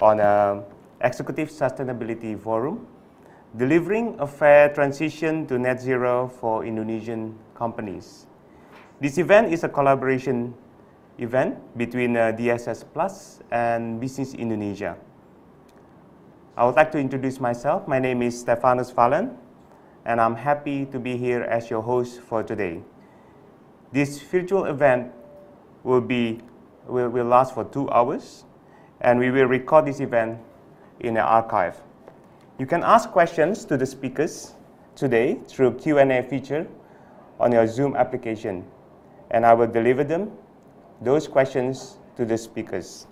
on an Executive Sustainability Forum, delivering a fair transition to net zero for Indonesian companies. This event is a collaboration event between DSS Plus and Bisnis Indonesia. I would like to introduce myself. My name is Stefanus Valen, and I'm happy to be here as your host for today. This virtual event will last for 2 hours, and we will record this event in an archive. You can ask questions to the speakers today through Q&A feature on your Zoom application, and I will deliver those questions to the speakers.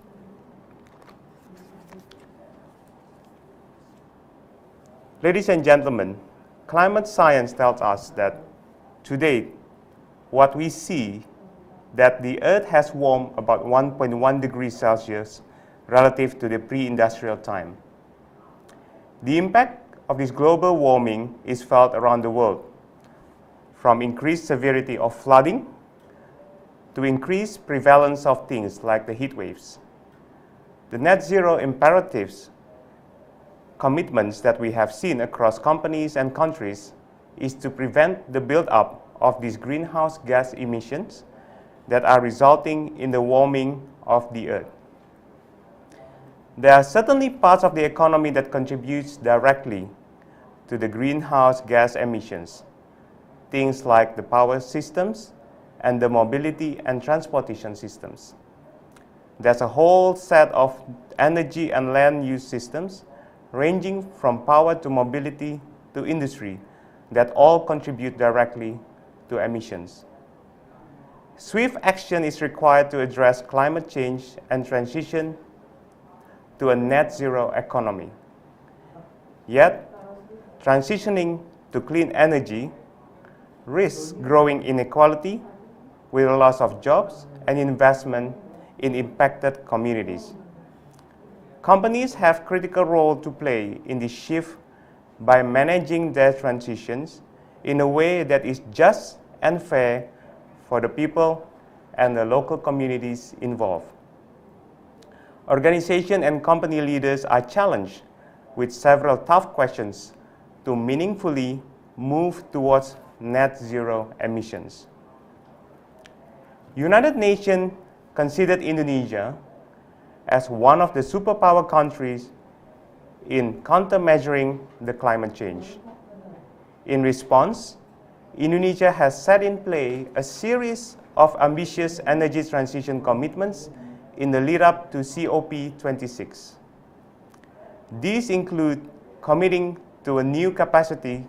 Ladies and gentlemen, climate science tells us that today, what we see that the Earth has warmed about 1.1 degrees Celsius relative to the pre-industrial time. The impact of this global warming is felt around the world, from increased severity of flooding to increased prevalence of things like the heat waves. The net zero imperatives commitments that we have seen across companies and countries is to prevent the buildup of these greenhouse gas emissions that are resulting in the warming of the Earth. There are certainly parts of the economy that contributes directly to the greenhouse gas emissions, things like the power systems and the mobility and transportation systems. There's a whole set of energy and land use systems ranging from power to mobility to industry that all contribute directly to emissions. Swift action is required to address climate change and transition to a net zero economy. Yet, transitioning to clean energy risks growing inequality with a loss of jobs and investment in impacted communities. Companies have critical role to play in this shift by managing their transitions in a way that is just and fair for the people and the local communities involved. Organization and company leaders are challenged with several tough questions to meaningfully move towards net zero emissions. United Nations considered Indonesia as one of the superpower countries in countermeasuring the climate change. In response, Indonesia has set in play a series of ambitious energy transition commitments in the lead up to COP26. These include committing to a new capacity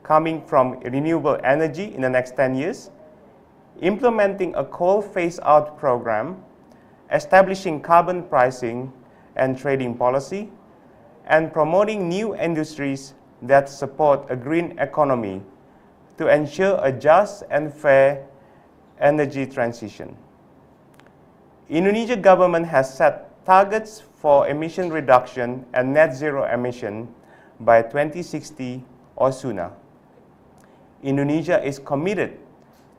coming from renewable energy in the next 10 years, implementing a coal phase-out program, establishing carbon pricing and trading policy, and promoting new industries that support a green economy to ensure a just and fair energy transition. Indonesia government has set targets for emission reduction and net zero emission by 2060 or sooner. Indonesia is committed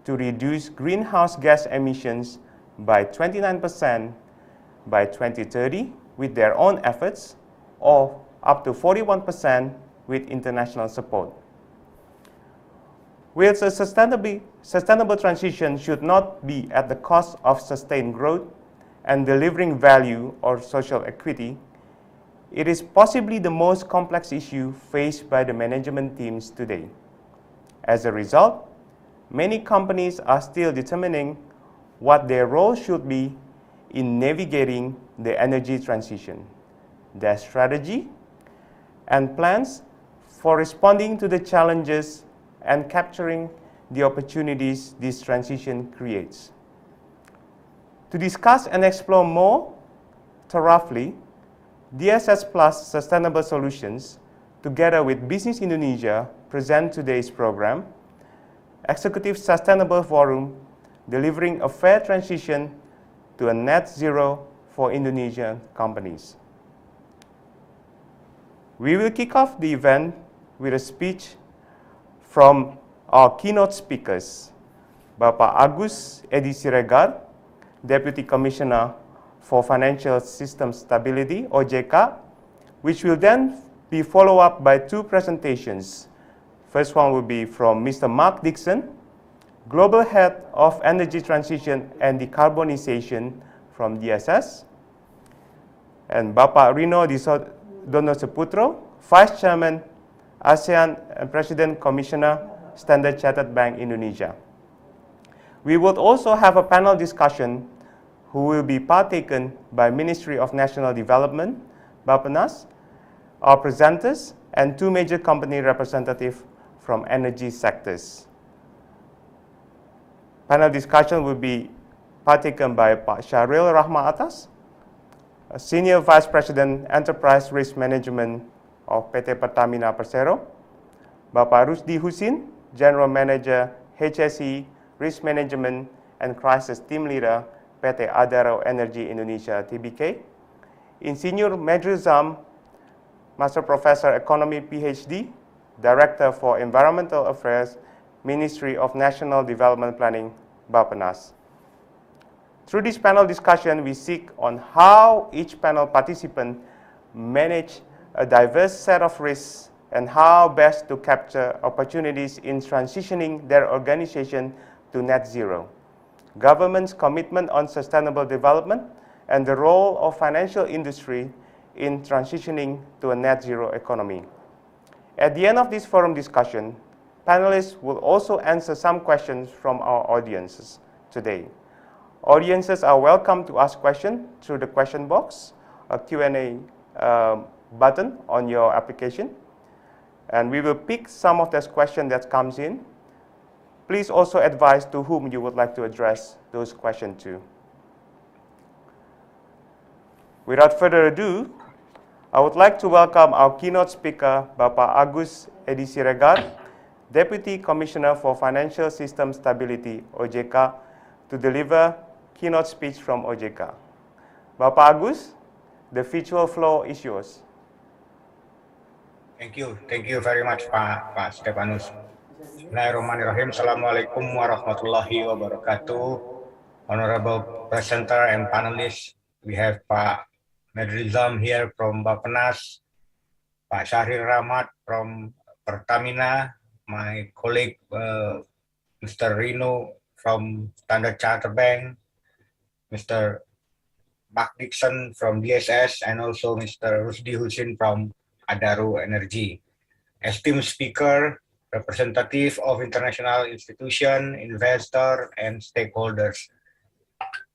to reduce greenhouse gas emissions by 29% by 2030 with their own efforts, or up to 41% with international support. Whilst a sustainable transition should not be at the cost of sustained growth and delivering value or social equity, it is possibly the most complex issue faced by the management teams today. As a result, many companies are still determining what their role should be in navigating the energy transition, their strategy, and plans for responding to the challenges and capturing the opportunities this transition creates. To discuss and explore more thoroughly, DSS Plus Sustainable Solutions, together with Bisnis Indonesia, present today's program, Executive Sustainable Forum, delivering a fair transition to a net zero for Indonesian companies. We will kick off the event with a speech from our keynote speakers, Bapak Agus Edi Siregar, Deputy Commissioner for Financial System Stability, OJK, which will then be followed up by two presentations. First one will be from Mr. Mark Dixon, Global Head of Energy Transition and Decarbonization from DSS, and Bapak Rino Dono Saputro, Vice Chairman, ASEAN and President Commissioner, Standard Chartered Bank Indonesia. We would also have a panel discussion who will be partaken by Ministry of National Development, Bappenas, our presenters, and two major company representatives from energy sectors. Panel discussion will be partaken by Pak Syahril Rahma Atas, Senior Vice President Enterprise Risk Management of PT Pertamina Persero, Bapak Rusdi Husin, General Manager HSE Risk Management and Crisis Team Leader PT Adaro Energy Indonesia Tbk, Insinyur Medrizam, Master Professor Economy PhD, Director for Environmental Affairs, Ministry of National Development Planning, Bappenas. Through this panel discussion, we seek on how each panel participant manage a diverse set of risks and how best to capture opportunities in transitioning their organization to net zero, government's commitment on sustainable development, and the role of financial industry in transitioning to a net zero economy. At the end of this forum discussion, panelists will also answer some questions from our audiences today. Audiences are welcome to ask questions through the question box, a Q&A button on your application. And we will pick some of those questions that comes in. Please also advise to whom you would like to address those questions to. Without further ado, I would like to welcome our keynote speaker, Bapak Agus Edi Siregar, Deputy Commissioner for Financial System Stability, OJK, to deliver keynote speech from OJK. Bapak Agus, the virtual floor is yours. Thank you very much, Pak Stefanus. Bismillahirrahmanirrahim. Assalamualaikum warahmatullahi wabarakatuh. Honorable presenter and panelists, we have Pak Medrizam here from Bappenas, Pak Syahril Rahmat from Pertamina, my colleague Mr. Rino from Standard Chartered Bank, Mr. Mark Dixon from DSS, and also Mr. Rusdi Husin from Adaro Energy. Esteemed speaker, representative of international institution, investor, and stakeholders.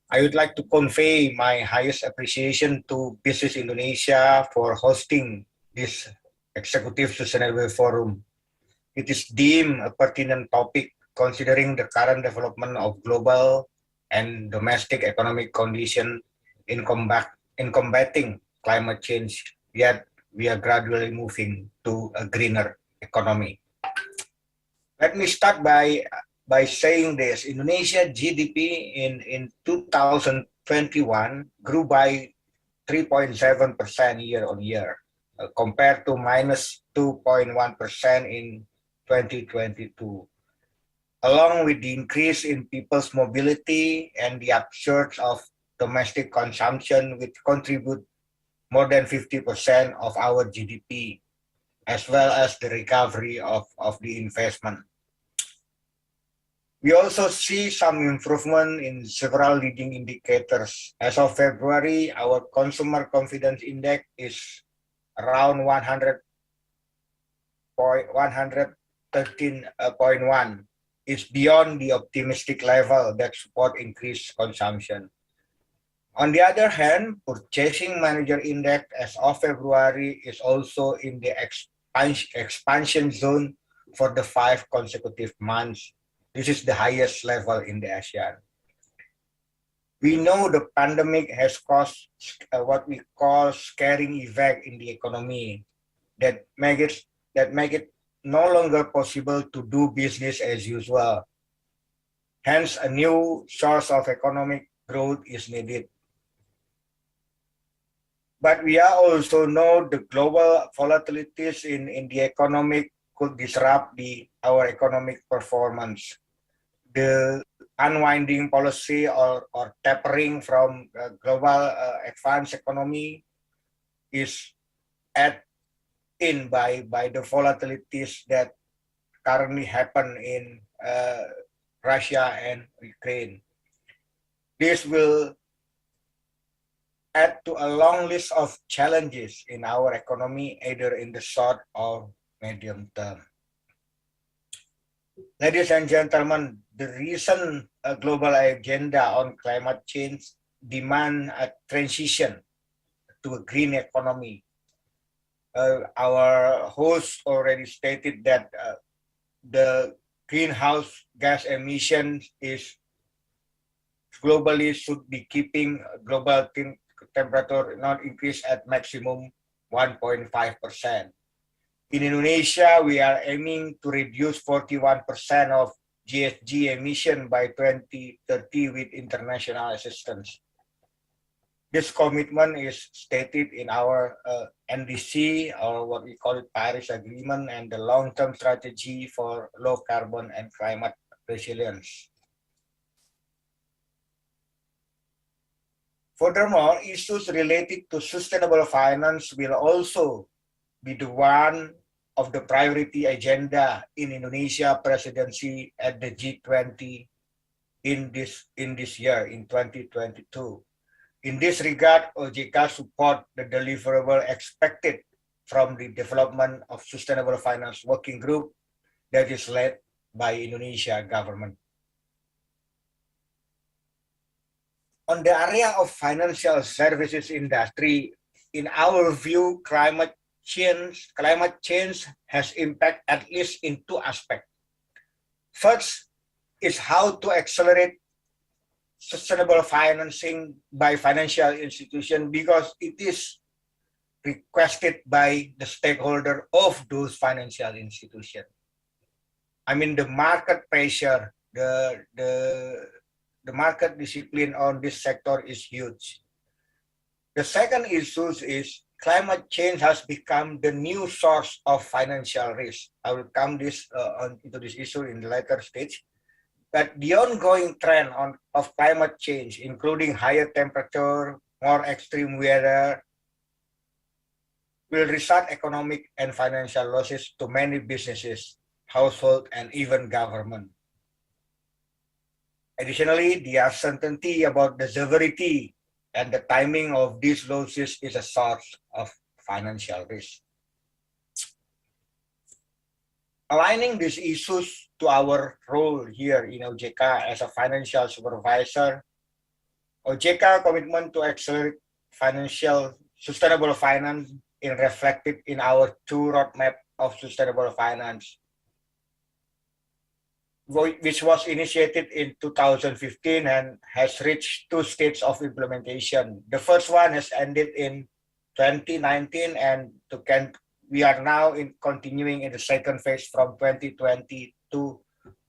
I would like to convey my highest appreciation to Bisnis Indonesia for hosting this Executive Sustainable Forum. It is deemed a pertinent topic considering the current development of global and domestic economic condition in combating climate change, yet we are gradually moving to a greener economy. Let me start by saying this. Indonesia GDP in 2021 grew by 3.7% year on year, compared to minus 2.1% in 2022. Along with the increase in people's mobility and the upsurge of domestic consumption, which contribute more than 50% of our GDP, as well as the recovery of the investment. We also see some improvement in several leading indicators. As of February, our consumer confidence index is around 113.1. Is beyond the optimistic level that support increased consumption. On the other hand, Purchasing Manager Index as of February is also in the expansion zone for the 5 consecutive months. This is the highest level in the ASEAN. We know the pandemic has caused what we call scaring effect in the economy that make it no longer possible to do business as usual. Hence, a new source of economic growth is needed. But we also know the global volatilities in the economic could disrupt our economic performance. The unwinding policy or tapering from global advanced economy is added in by the volatilities that currently happen in Russia and Ukraine. This will add to a long list of challenges in our economy, either in the short or medium term. Ladies and gentlemen, the recent global agenda on climate change demand a transition to a green economy. Our host already stated that the greenhouse gas emissions is globally should be keeping global temperature not increase at maximum 1.5%. In Indonesia, we are aiming to reduce 41% of GHG emission by 2030 with international assistance. This commitment is stated in our NDC, or what we call it Paris Agreement, and the long-term strategy for low carbon and climate resilience. Furthermore, issues related to sustainable finance will also be the one of the priority agenda in Indonesia presidency at the G20 in this year, in 2022. In this regard, OJK support the deliverable expected from the development of Sustainable Finance Working Group that is led by Indonesia government. On the area of financial services industry, in our view, climate change has impact at least in two aspects. First is how to accelerate sustainable financing by financial institutions, because it is requested by the stakeholder of those financial institutions. I mean, the market pressure, the market discipline on this sector is huge. The second issue is climate change has become the new source of financial risk. I will come into this issue in the later stage. But the ongoing trend of climate change, including higher temperature, more extreme weather, will result economic and financial losses to many businesses, households, and even government. Additionally, the uncertainty about the severity and the timing of these losses is a source of financial risk. Aligning these issues to our role here in OJK as a financial supervisor, OJK commitment to accelerate financial sustainable finance is reflected in our two roadmap of sustainable finance, which was initiated in 2015 and has reached two stages of implementation. The first one has ended in 2019, and we are now continuing in the second phase from 2020 to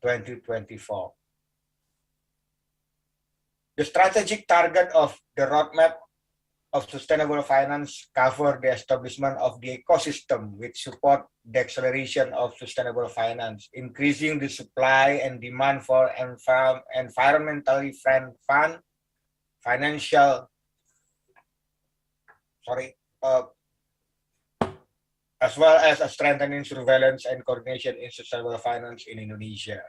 2024. The strategic target of the roadmap of sustainable finance cover the establishment of the ecosystem which support the acceleration of sustainable finance, increasing the supply and demand for environmentally friendly as well as a strengthening surveillance and coordination in sustainable finance in Indonesia.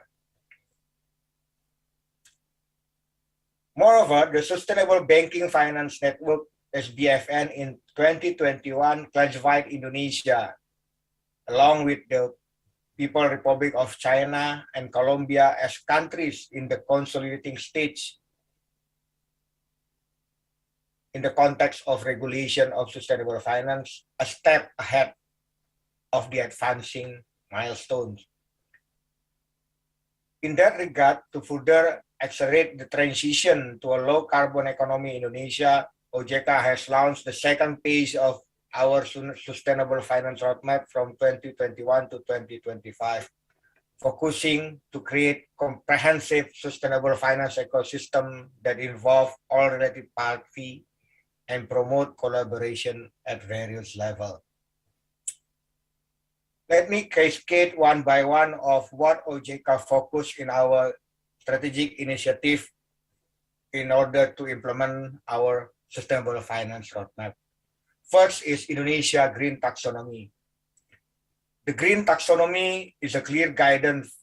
Moreover, the Sustainable Banking Finance Network SBFN in 2021 classified Indonesia, along with the People's Republic of China and Colombia, as countries in the consolidating stage in the context of regulation of sustainable finance, a step ahead of the advancing milestones. In that regard, to further accelerate the transition to a low-carbon economy in Indonesia, OJK has launched the second phase of our sustainable finance roadmap from 2021 to 2025, focusing to create comprehensive sustainable finance ecosystem that involve all related parties and promote collaboration at various levels. Let me cascade one by one of what OJK focused in our strategic initiative in order to implement our sustainable finance roadmap. First is Indonesia Green Taxonomy. The Green Taxonomy is a clear guidance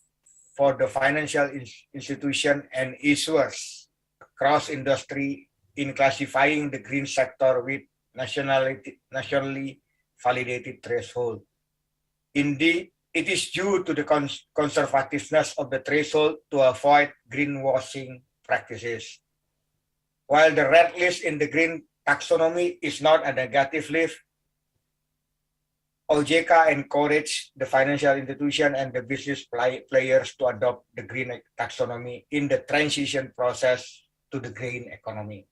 for the financial institution and issuers across industry in classifying the green sector with nationally validated threshold. Indeed, it is due to the conservativeness of the threshold to avoid greenwashing practices. While the red list in the green taxonomy is not a negative list, OJK encouraged the financial institution and the business players to adopt the green taxonomy in the transition process to the green economy.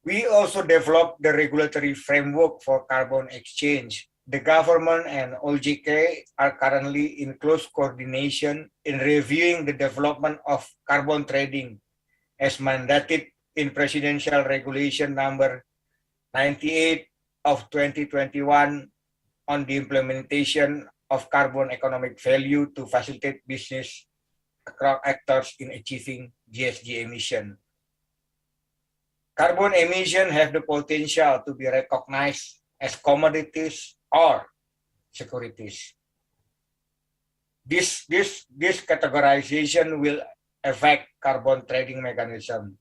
We also developed the regulatory framework for carbon exchange. The government and OJK are currently in close coordination in reviewing the development of carbon trading as mandated in Presidential Regulation Number 98 of 2021 on the implementation of carbon economic value to facilitate business actors in achieving GHG emission. Carbon emission have the potential to be recognized as commodities or securities. This categorization will affect carbon trading mechanism.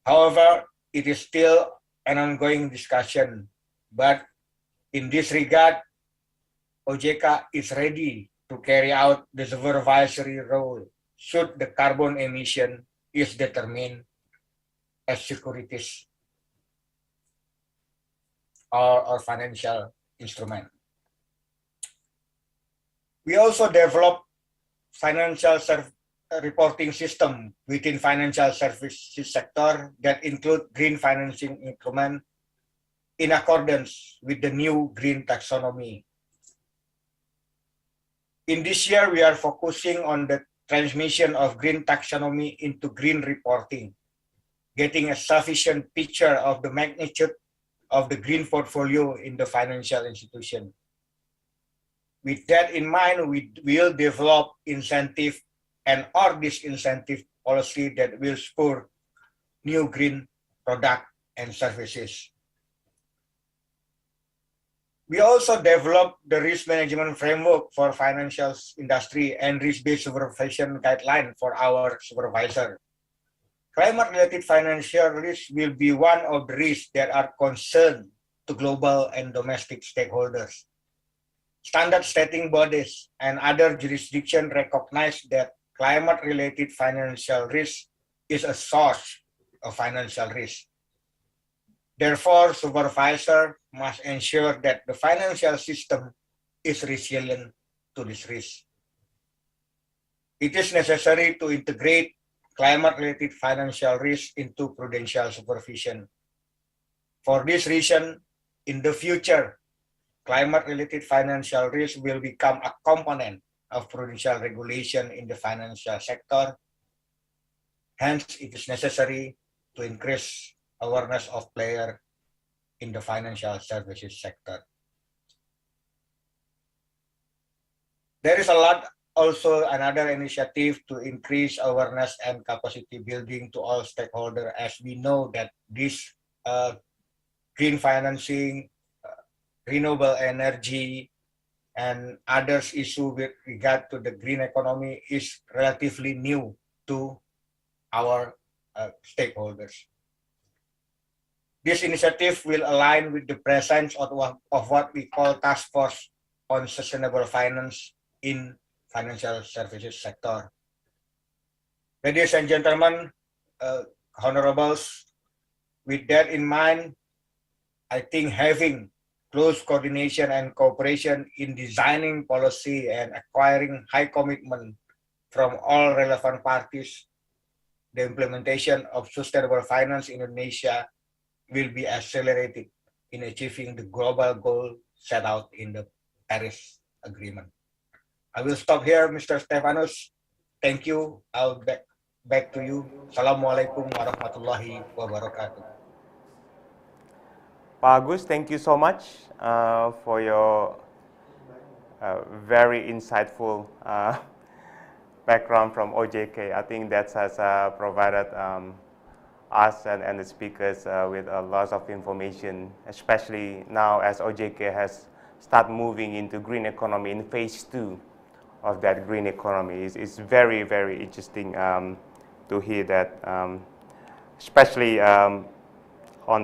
However, it is still an ongoing discussion, but in this regard, OJK is ready to carry out the supervisory role should the carbon emission is determined as securities or financial instrument. We also developed financial reporting system within financial services sector that include green financing instrument in accordance with the new green taxonomy. In this year, we are focusing on the transmission of green taxonomy into green reporting, getting a sufficient picture of the magnitude of the green portfolio in the financial institution. With that in mind, we will develop incentive and or disincentive policy that will spur new green product and services. We also developed the risk management framework for financial industry and risk-based supervision guideline for our supervisor. Climate-related financial risks will be one of the risks that are concerned to global and domestic stakeholders. Standard setting bodies and other jurisdictions recognize that climate-related financial risk is a source of financial risk. Therefore, supervisor must ensure that the financial system is resilient to this risk. It is necessary to integrate climate-related financial risk into prudential supervision. For this reason, in the future, climate-related financial risk will become a component of prudential regulation in the financial sector. Hence, it is necessary to increase awareness of players in the financial services sector. There is a lot also another initiative to increase awareness and capacity building to all stakeholders, as we know that this green financing, renewable energy, and others issue with regard to the green economy is relatively new to our stakeholders. This initiative will align with the presence of what we call Task Force on Sustainable Finance in financial services sector. Ladies and gentlemen, honorables, with that in mind, I think having close coordination and cooperation in designing policy and acquiring high commitment from all relevant parties, the implementation of sustainable finance in Indonesia will be accelerated in achieving the global goal set out in the Paris Agreement. I will stop here, Mr. Stefanus. Thank you. I'll back to you. Assalamualaikum warahmatullahi wabarakatuh. Pak Agus, thank you so much for your very insightful background from OJK. I think that has provided us and the speakers with a lot of information, especially now as OJK has started moving into green economy in phase 2 of that green economy. It's very, very interesting to hear that, especially on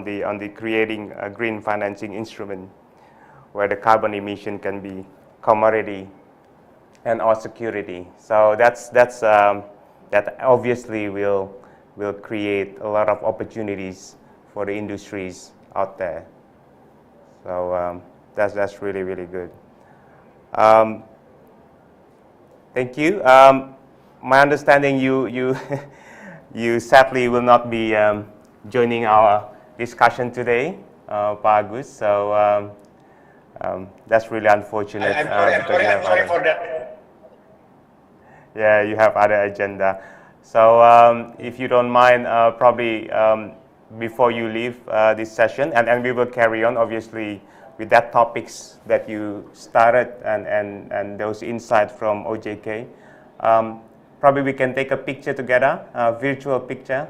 the creating a green financing instrument where the carbon emission can be commodity and or security. So that obviously will create a lot of opportunities for the industries out there. So that's really, really good. Thank you. My understanding, you sadly will not be joining our discussion today, Pak Agus. So that's really unfortunate. I'm sorry for that. Yeah, you have other agenda. So if you don't mind, probably before you leave this session, and we will carry on, obviously, with that topics that you started and those insights from OJK. Probably we can take a picture together, a virtual picture,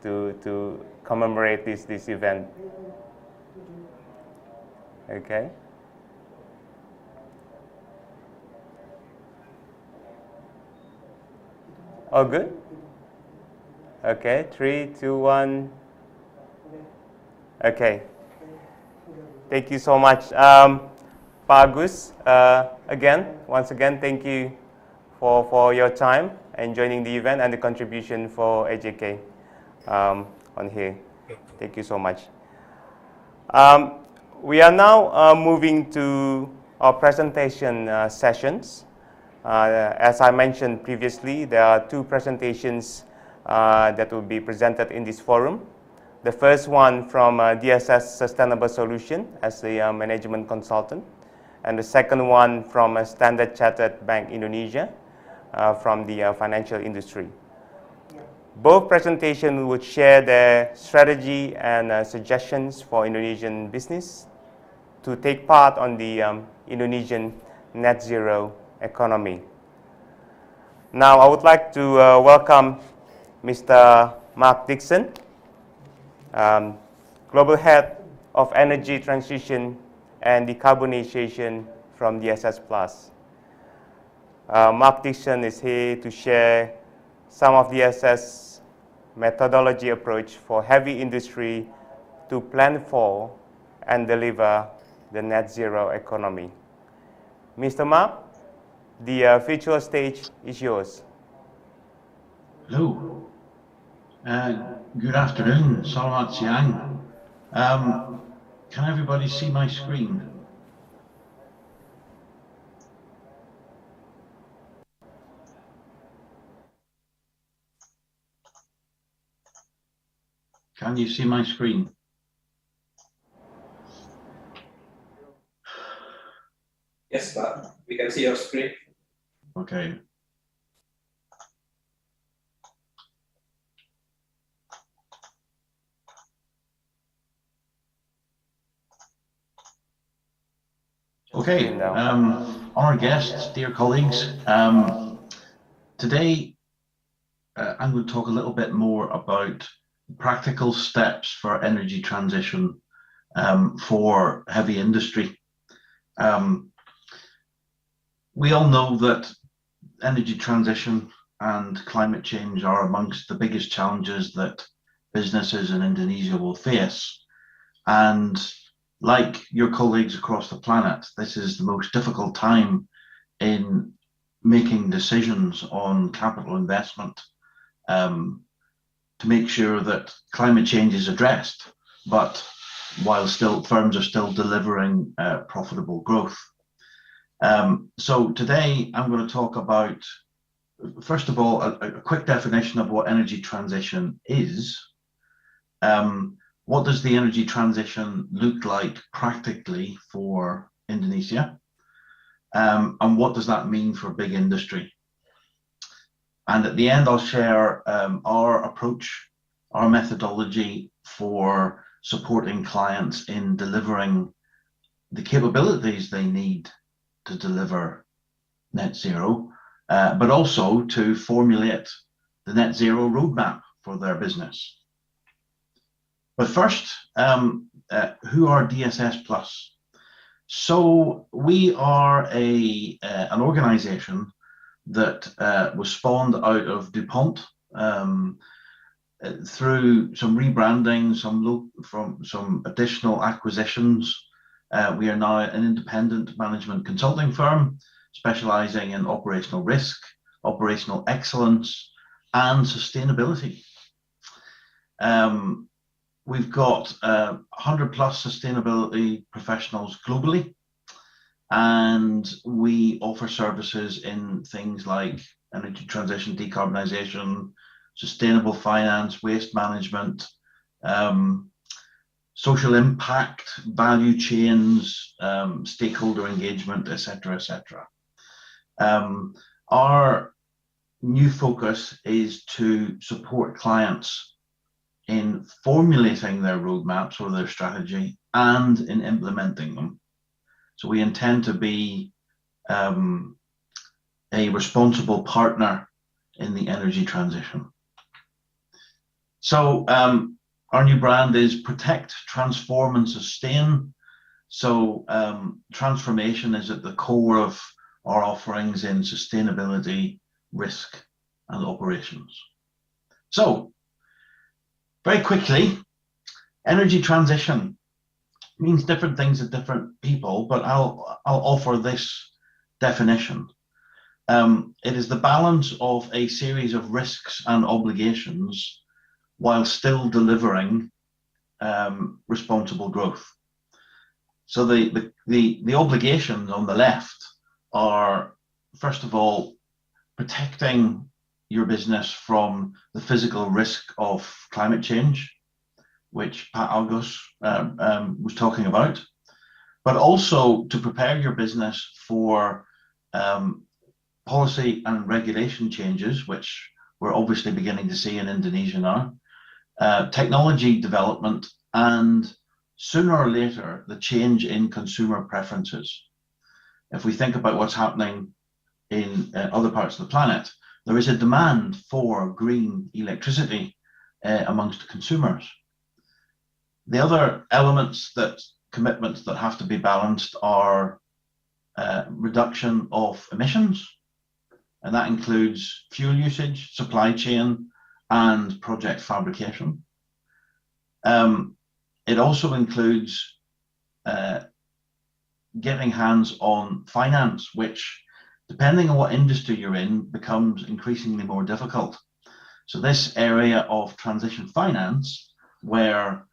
to commemorate this event. Okay. All good? Okay, 3, 2, 1. Okay. Thank you so much. Pak Agus, once again, thank you for your time and joining the event and the contribution for AJK on here. Thank you so much. We are now moving to our presentation sessions. As I mentioned previously, there are 2 presentations that will be presented in this forum. The first one from DSS Sustainable Solution as the management consultant, and the second one from Standard Chartered Bank Indonesia from the financial industry. Both presentations would share their strategy and suggestions for Indonesian business to take part on the Indonesian net zero economy. Now, I would like to welcome Mr. Mark Dixon, Global Head of Energy Transition and Decarbonization from DSS Plus. Mark Dixon is here to share some of DSS methodology approach for heavy industry to plan for and deliver the net zero economy. Mr. Mark, the virtual stage is yours. Hello. Good afternoon. Selamat siang. Can everybody see my screen? Can you see my screen? Yes, Pak. We can see your screen. Okay. Okay, honored guests, dear colleagues, today I'm going to talk a little bit more about practical steps for energy transition for heavy industry. We all know that energy transition and climate change are amongst the biggest challenges that businesses in Indonesia will face. And like your colleagues across the planet, this is the most difficult time in making decisions on capital investment to make sure that climate change is addressed, but while firms are still delivering profitable growth. So today I'm going to talk about, first of all, a quick definition of what energy transition is. What does the energy transition look like practically for Indonesia? And what does that mean for big industry? And at the end, I'll share our approach, our methodology for supporting clients in delivering the capabilities they need to deliver net zero, but also to formulate the net zero roadmap for their business. But first, who are DSS Plus? So we are an organization that was spawned out of DuPont through some rebranding, some additional acquisitions. We are now an independent management consulting firm specializing in operational risk, operational excellence, and sustainability. We've got 100 plus sustainability professionals globally, and we offer services in things like energy transition, decarbonization, sustainable finance, waste management, social impact, value chains, stakeholder engagement, etc., etc. Our new focus is to support clients in formulating their roadmaps or their strategy and in implementing them. So we intend to be a responsible partner in the energy transition. So our new brand is Protect, Transform and Sustain. So transformation is at the core of our offerings in sustainability, risk and operations. So very quickly, energy transition means different things to different people, but I'll offer this definition. It is the balance of a series of risks and obligations while still delivering responsible growth. So the obligations on the left are, first of all, protecting your business from the physical risk of climate change, which Pat August was talking about, but also to prepare your business for policy and regulation changes, which we're obviously beginning to see in Indonesia now, technology development, and sooner or later, the change in consumer preferences. If we think about what's happening in other parts of the planet, there is a demand for green electricity amongst consumers. The other commitments that have to be balanced are reduction of emissions, and that includes fuel usage, supply chain, and project fabrication. It also includes getting hands on finance, which, depending on what industry you're in, becomes increasingly more difficult. So this area of transition finance, where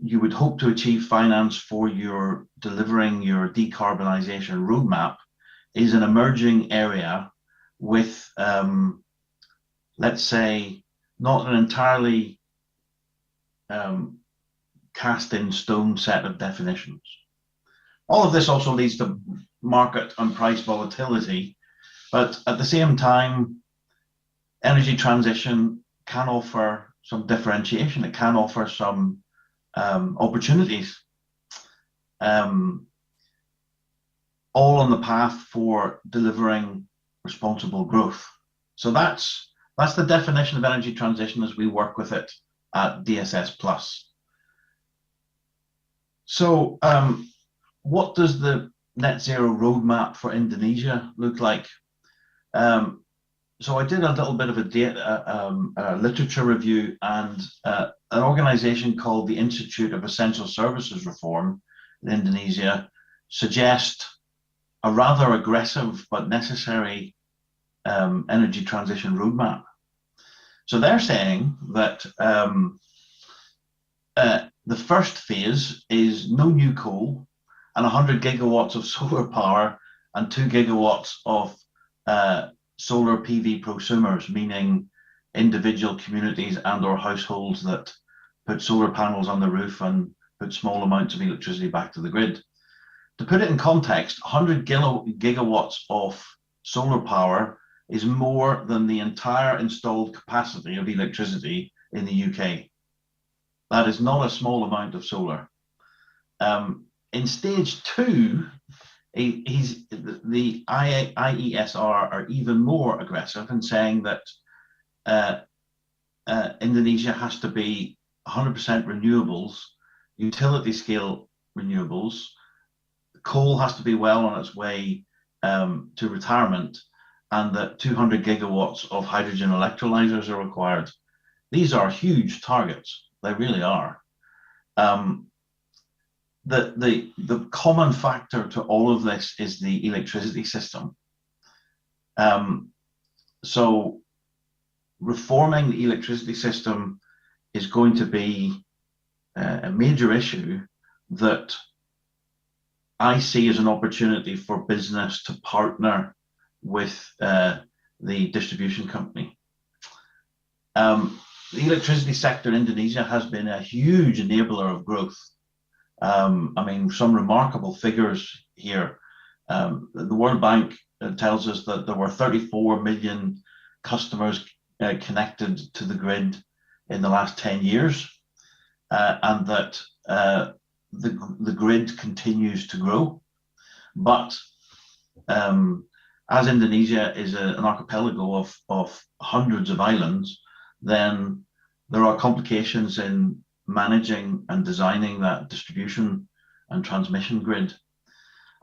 you would hope to achieve finance for your delivering your decarbonization roadmap, is an emerging area with, let's say, not an entirely cast in stone set of definitions. All of this also leads to market and price volatility, but at the same time, energy transition can offer some differentiation. It can offer some opportunities, all on the path for delivering responsible growth. So that's the definition of energy transition as we work with it at DSS Plus. So what does the net zero roadmap for Indonesia look like? So I did a little bit of a literature review, and an organization called the Institute of Essential Services Reform in Indonesia suggest a rather aggressive but necessary energy transition roadmap. So they're saying that the first phase is no new coal and 100 gigawatts of solar power and 2 gigawatts of solar PV prosumers, meaning individual communities and or households that put solar panels on the roof and put small amounts of electricity back to the grid. To put it in context, 100 gigawatts of solar power is more than the entire installed capacity of electricity in the UK. That is not a small amount of solar. in stage 2, the IESR are even more aggressive in saying that Indonesia has to be 100% renewables, utility scale renewables. Coal has to be well on its way to retirement, and that 200 gigawatts of hydrogen electrolyzers are required. These are huge targets. They really are. The common factor to all of this is the electricity system. So reforming the electricity system is going to be a major issue that I see as an opportunity for business to partner with the distribution company. The electricity sector in Indonesia has been a huge enabler of growth. I mean, some remarkable figures here. The World Bank tells us that there were 34 million customers connected to the grid in the last 10 years, and that the grid continues to grow. But as Indonesia is an archipelago of hundreds of islands, then there are complications in managing and designing that distribution and transmission grid.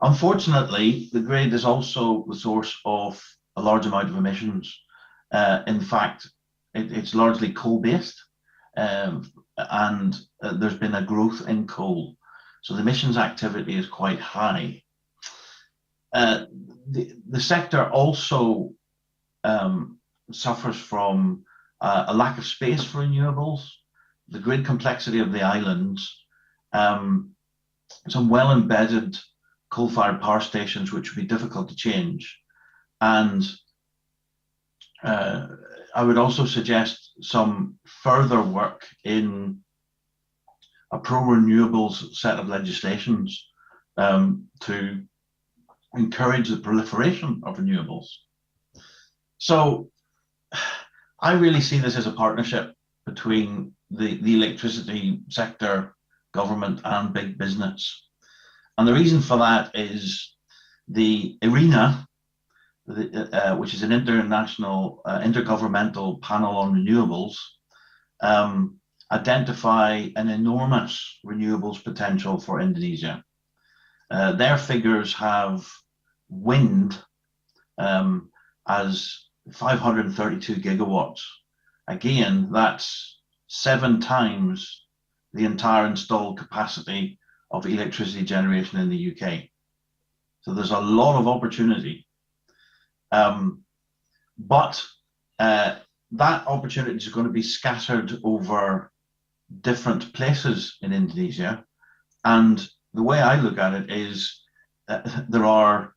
Unfortunately, the grid is also the source of a large amount of emissions. In fact, it's largely coal-based, and there's been a growth in coal. So the emissions activity is quite high. The sector also suffers from a lack of space for renewables, the grid complexity of the islands, some well-embedded coal-fired power stations which would be difficult to change. And I would also suggest some further work in a pro-renewables set of legislations to encourage the proliferation of renewables. So I really see this as a partnership between the electricity sector, government, and big business. And the reason for that is the IRENA, which is an international intergovernmental panel on renewables, identify an enormous renewables potential for Indonesia. Their figures have wind as 532 gigawatts. Again, that's 7 times the entire installed capacity of electricity generation in the UK. So there's a lot of opportunity. But that opportunity is going to be scattered over different places in Indonesia. And the way I look at it is there are,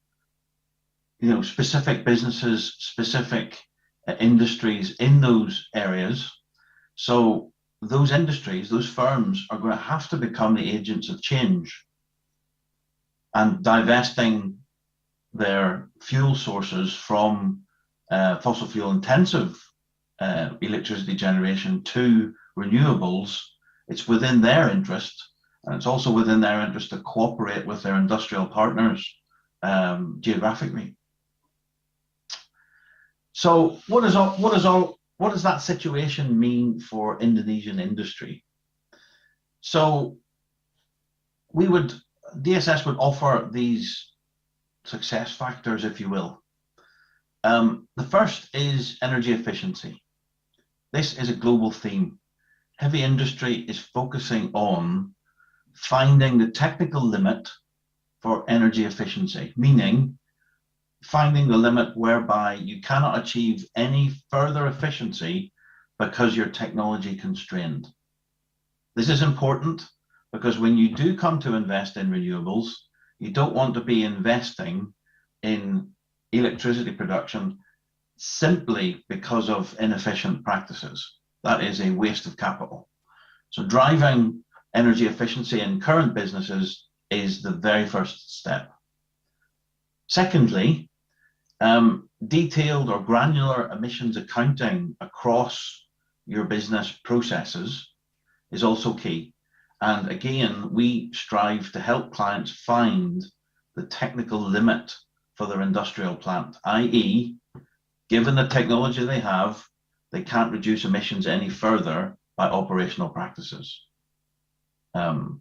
specific businesses, specific industries in those areas. So those industries, those firms are going to have to become the agents of change and divesting their fuel sources from fossil fuel intensive electricity generation to renewables. It's within their interest, and it's also within their interest to cooperate with their industrial partners geographically. So what does that situation mean for Indonesian industry? So DSS would offer these success factors, if you will. The first is energy efficiency. This is a global theme. Heavy industry is focusing on finding the technical limit for energy efficiency, meaning finding the limit whereby you cannot achieve any further efficiency because you're technology constrained. This is important because when you do come to invest in renewables, you don't want to be investing in electricity production simply because of inefficient practices. That is a waste of capital. So driving energy efficiency in current businesses is the very first step. Secondly, detailed or granular emissions accounting across your business processes is also key. And again, we strive to help clients find the technical limit for their industrial plant, i.e., given the technology they have, they can't reduce emissions any further by operational practices. Apart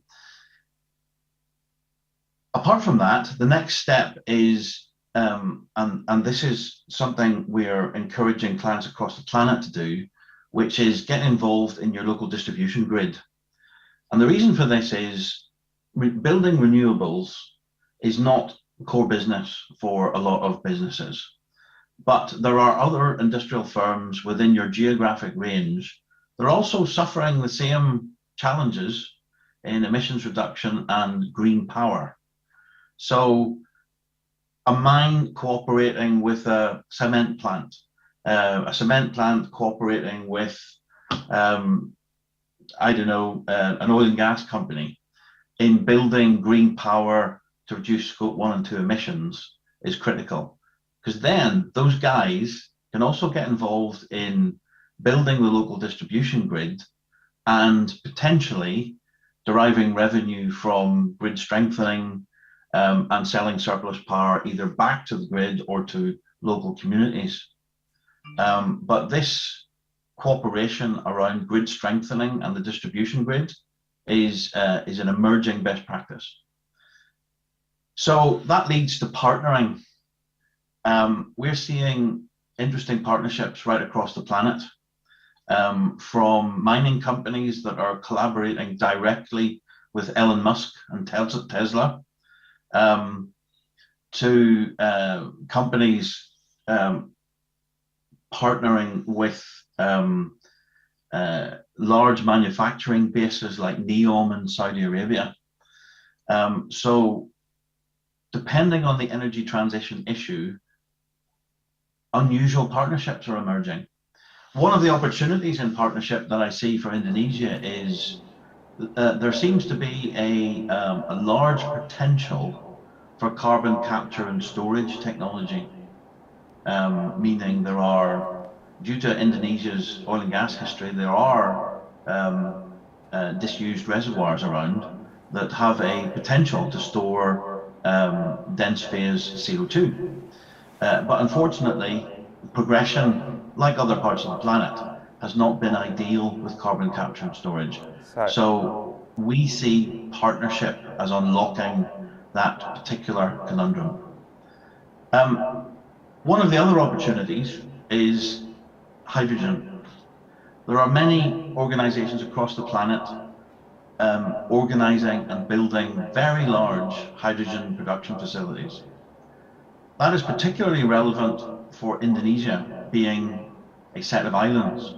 from that, the next step is, and this is something we're encouraging clients across the planet to do, which is get involved in your local distribution grid. And the reason for this is building renewables is not core business for a lot of businesses. But there are other industrial firms within your geographic range. They're also suffering the same challenges in emissions reduction and green power. So a mine cooperating with a cement plant cooperating with, I don't know, an oil and gas company in building green power to reduce scope 1 and 2 emissions is critical. Because then those guys can also get involved in building the local distribution grid and potentially deriving revenue from grid strengthening and selling surplus power either back to the grid or to local communities. But this cooperation around grid strengthening and the distribution grid is an emerging best practice. So that leads to partnering. We're seeing interesting partnerships right across the planet, from mining companies that are collaborating directly with Elon Musk and Tesla, to companies partnering with large manufacturing bases like NEOM in Saudi Arabia. So depending on the energy transition issue, unusual partnerships are emerging. One of the opportunities in partnership that I see for Indonesia is there seems to be a large potential for carbon capture and storage technology, meaning there are, due to Indonesia's oil and gas history, there are disused reservoirs around that have a potential to store dense phase CO2. But unfortunately, progression, like other parts of the planet, has not been ideal with carbon capture and storage. So we see partnership as unlocking that particular conundrum. One of the other opportunities is hydrogen. There are many organizations across the planet organizing and building very large hydrogen production facilities. That is particularly relevant for Indonesia being a set of islands.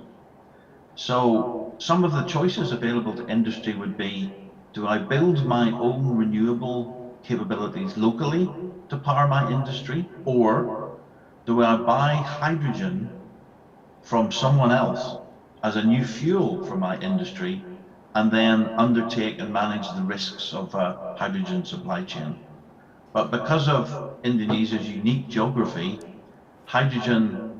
So some of the choices available to industry would be, do I build my own renewable capabilities locally to power my industry, or do I buy hydrogen from someone else as a new fuel for my industry and then undertake and manage the risks of a hydrogen supply chain? But because of Indonesia's unique geography, a hydrogen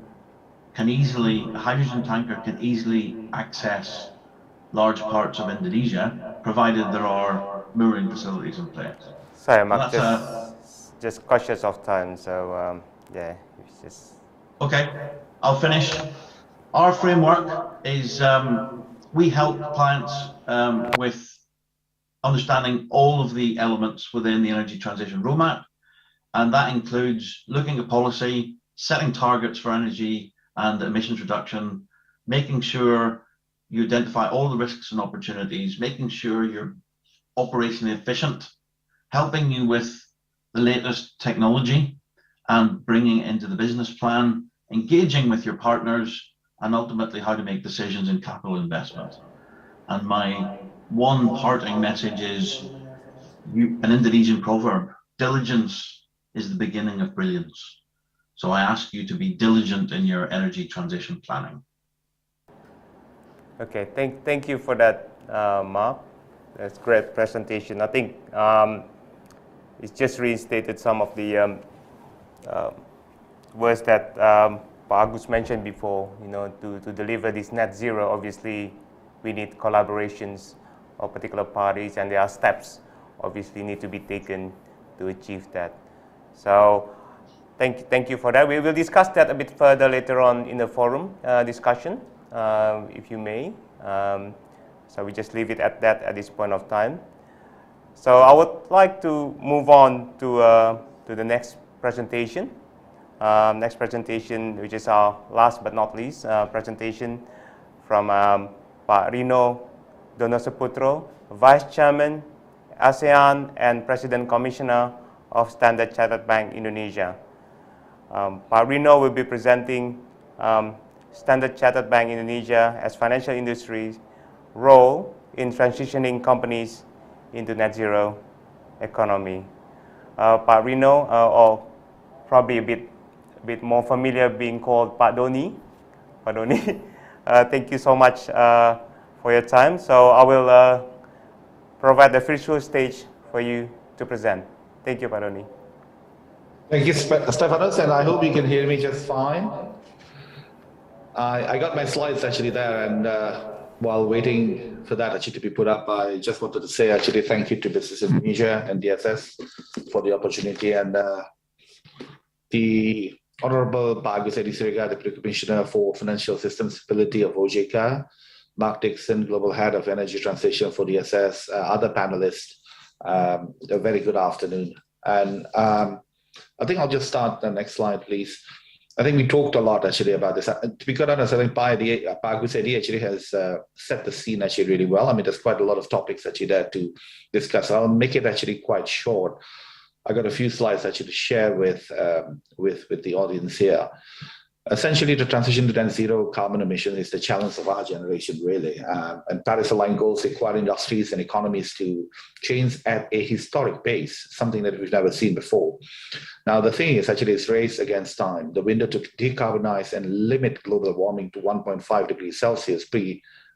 tanker can easily access large parts of Indonesia, provided there are mooring facilities in place. Sorry, Mark, just cautious of time, so yeah, it's just... Okay, I'll finish. Our framework is we help clients with understanding all of the elements within the energy transition roadmap, and that includes looking at policy, setting targets for energy and emissions reduction, making sure you identify all the risks and opportunities, making sure you're operationally efficient, helping you with the latest technology and bringing it into the business plan, engaging with your partners, and ultimately how to make decisions in capital investment. And my one parting message is an Indonesian proverb: diligence is the beginning of brilliance. So I ask you to be diligent in your energy transition planning. Okay, thank you for that, Mark. That's a great presentation. I think it's just reinstated some of the words that Pak Agus mentioned before. You know, to deliver this net zero, obviously we need collaborations or particular parties, and there are steps obviously need to be taken to achieve that. So thank you for that. We will discuss that a bit further later on in the forum discussion, if you may. So we just leave it at that at this point of time. So I would like to move on to the next presentation. Next presentation, which is our last but not least presentation from Pak Rino Donoseputro, Vice Chairman, ASEAN and President Commissioner of Standard Chartered Bank Indonesia. Pak Rino will be presenting Standard Chartered Bank Indonesia as financial industry's role in transitioning companies into net zero economy. Pak Rino, or probably a bit more familiar being called Pak Doni. Pak Doni, thank you so much for your time. So I will provide the virtual stage for you to present. Thank you, Pak Doni. Thank you, Stephanos, and I hope you can hear me just fine. I got my slides actually there, and while waiting for that actually to be put up, I just wanted to say actually thank you to Bisnis Indonesia and DSS for the opportunity, and the Honorable Pak Agus Edi Siriga, Deputy Commissioner for Financial System Stability of OJK, Mark Dixon, Global Head of Energy Transition for DSS, other panelists, a very good afternoon. And I think I'll just start the next slide, please. I think we talked a lot actually about this. To be quite honest, I think Pak Agus Edi actually has set the scene actually really well. I mean, there's quite a lot of topics actually there to discuss. I'll make it actually quite short. I got a few slides actually to share with the audience here. Essentially, the transition to net zero carbon emission is the challenge of our generation, really. And Paris-aligned goals require industries and economies to change at a historic pace, something that we've never seen before. Now, the thing is actually it's race against time. The window to decarbonize and limit global warming to 1.5 degrees Celsius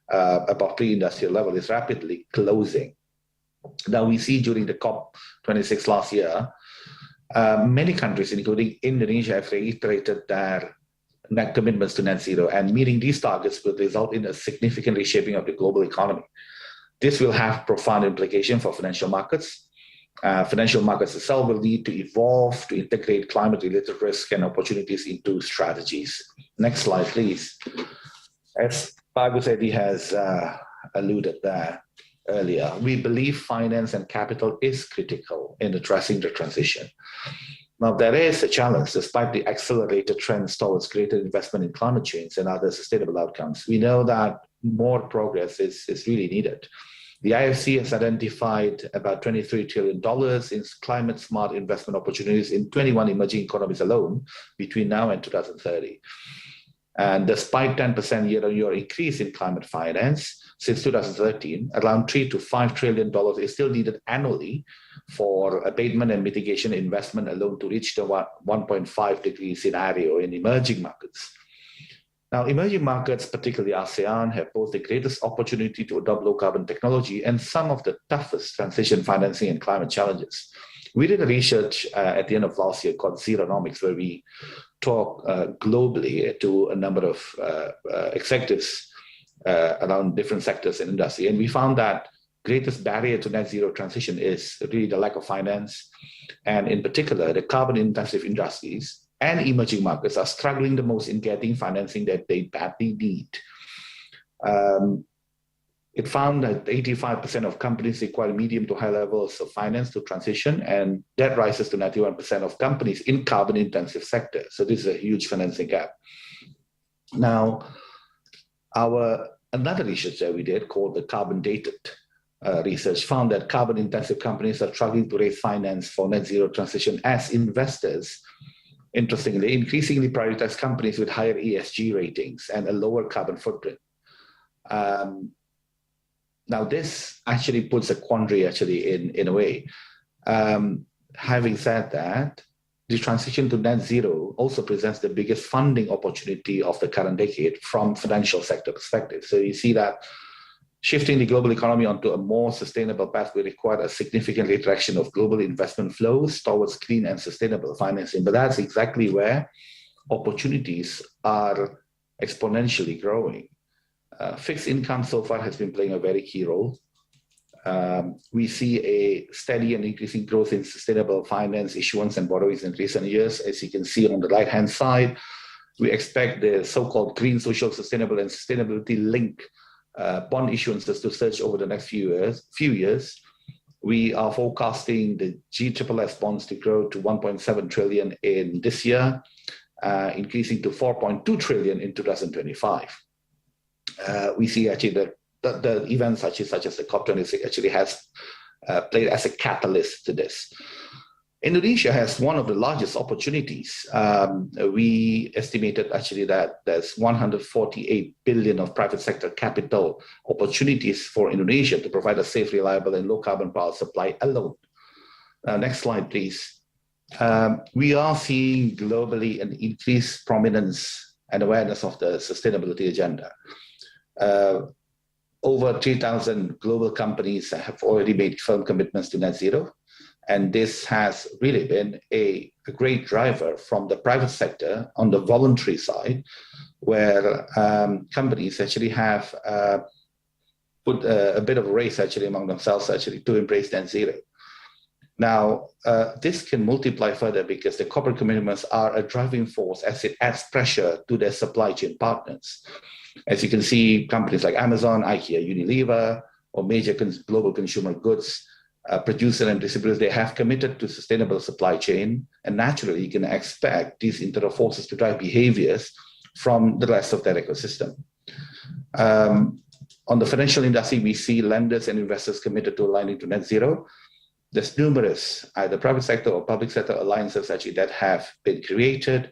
above pre-industrial level is rapidly closing. Now, we see during the COP26 last year, many countries, including Indonesia, have reiterated their net commitments to net zero, and meeting these targets will result in a significant reshaping of the global economy. This will have profound implications for financial markets. Financial markets itself will need to evolve to integrate climate-related risks and opportunities into strategies. Next slide, please. As Pak Agus Edi has alluded there earlier, we believe finance and capital is critical in addressing the transition. Now, there is a challenge. Despite the accelerated trends towards greater investment in climate change and other sustainable outcomes, we know that more progress is really needed. The IFC has identified about $23 trillion in climate-smart investment opportunities in 21 emerging economies alone between now and 2030. And despite 10% year-on-year increase in climate finance since 2013, around $3 to $5 trillion is still needed annually for abatement and mitigation investment alone to reach the 1.5 degree scenario in emerging markets. Now, emerging markets, particularly ASEAN, have both the greatest opportunity to adopt low carbon technology and some of the toughest transition financing and climate challenges. We did a research at the end of last year called Zeronomics, where we talk globally to a number of executives around different sectors in industry. And we found that greatest barrier to net zero transition is really the lack of finance. And in particular, the carbon intensive industries and emerging markets are struggling the most in getting financing that they badly need. It found that 85% of companies require medium to high levels of finance to transition, and that rises to 91% of companies in carbon intensive sectors. So this is a huge financing gap. Now, another research that we did called the carbon dated research found that carbon intensive companies are struggling to raise finance for net zero transition as investors, interestingly, increasingly prioritize companies with higher ESG ratings and a lower carbon footprint. Now, this actually puts a quandary actually in a way. Having said that, the transition to net zero also presents the biggest funding opportunity of the current decade from financial sector perspective. So you see that shifting the global economy onto a more sustainable path will require a significant redirection of global investment flows towards clean and sustainable financing. But that's exactly where opportunities are exponentially growing. Fixed income so far has been playing a very key role. We see a steady and increasing growth in sustainable finance issuance and borrowings in recent years. As you can see on the right-hand side, we expect the so-called green, social, sustainable, and sustainability-linked bond issuances to surge over the next few years. We are forecasting the GSSS bonds to grow to 1.7 trillion in this year, increasing to 4.2 trillion in 2025. We see actually the events such as the COP26 actually has played as a catalyst to this. Indonesia has one of the largest opportunities. We estimated actually that there's 148 billion of private sector capital opportunities for Indonesia to provide a safe, reliable, and low carbon power supply alone. Next slide, please. We are seeing globally an increased prominence and awareness of the sustainability agenda. Over 3,000 global companies have already made firm commitments to net zero. And this has really been a great driver from the private sector on the voluntary side, where companies actually have put a bit of a race actually among themselves actually to embrace net zero. Now, this can multiply further because the corporate commitments are a driving force as it adds pressure to their supply chain partners. As you can see, companies like Amazon, IKEA, Unilever, or major global consumer goods producers and distributors, they have committed to sustainable supply chain. And naturally, you can expect these internal forces to drive behaviors from the rest of their ecosystem. On the financial industry, we see lenders and investors committed to aligning to net zero. There's numerous either private sector or public sector alliances actually that have been created.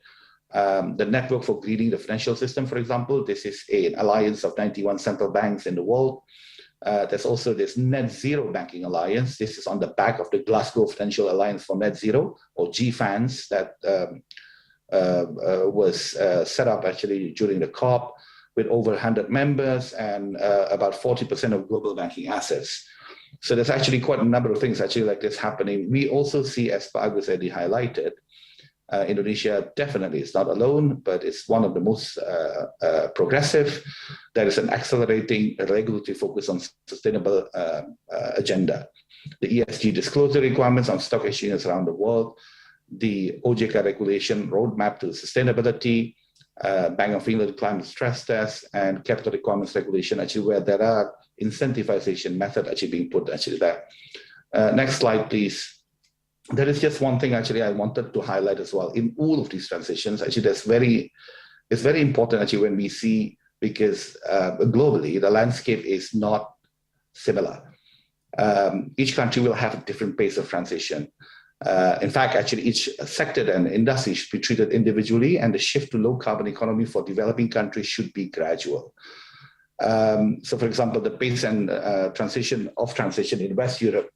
The Network for Greening the Financial System, for example, this is an alliance of 91 central banks in the world. There's also this Net Zero Banking Alliance. This is on the back of the Glasgow Financial Alliance for Net Zero, or GFANZ, that was set up actually during the COP with over 100 members and about 40% of global banking assets. So there's actually quite a number of things actually like this happening. We also see, as Pak Agus already highlighted, Indonesia definitely is not alone, but it's one of the most progressive. There is an accelerating regulatory focus on sustainable agenda. The ESG disclosure requirements on stock exchanges around the world, the OJK regulation roadmap to sustainability, Bank of England climate stress test, and capital requirements regulation, actually where there are incentivization method actually being put actually there. Next slide, please. There is just one thing actually I wanted to highlight as well. In all of these transitions, actually it's very important actually when we see, because globally the landscape is not similar. Each country will have a different pace of transition. In fact, actually each sector and industry should be treated individually, and the shift to low carbon economy for developing countries should be gradual. So for example, the pace and transition in West Europe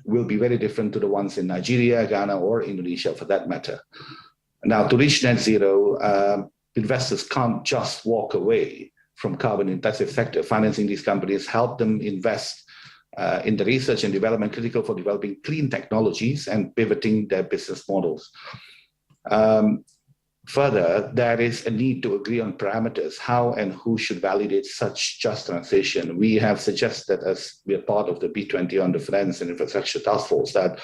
will be very different to the ones in Nigeria, Ghana, or Indonesia for that matter. Now, to reach net zero, investors can't just walk away from carbon-intensive sector. Financing these companies help them invest in the research and development critical for developing clean technologies and pivoting their business models. Further, there is a need to agree on parameters, how and who should validate such just transition. We have suggested, as we are part of the B20 on the Finance and Infrastructure Task Force, that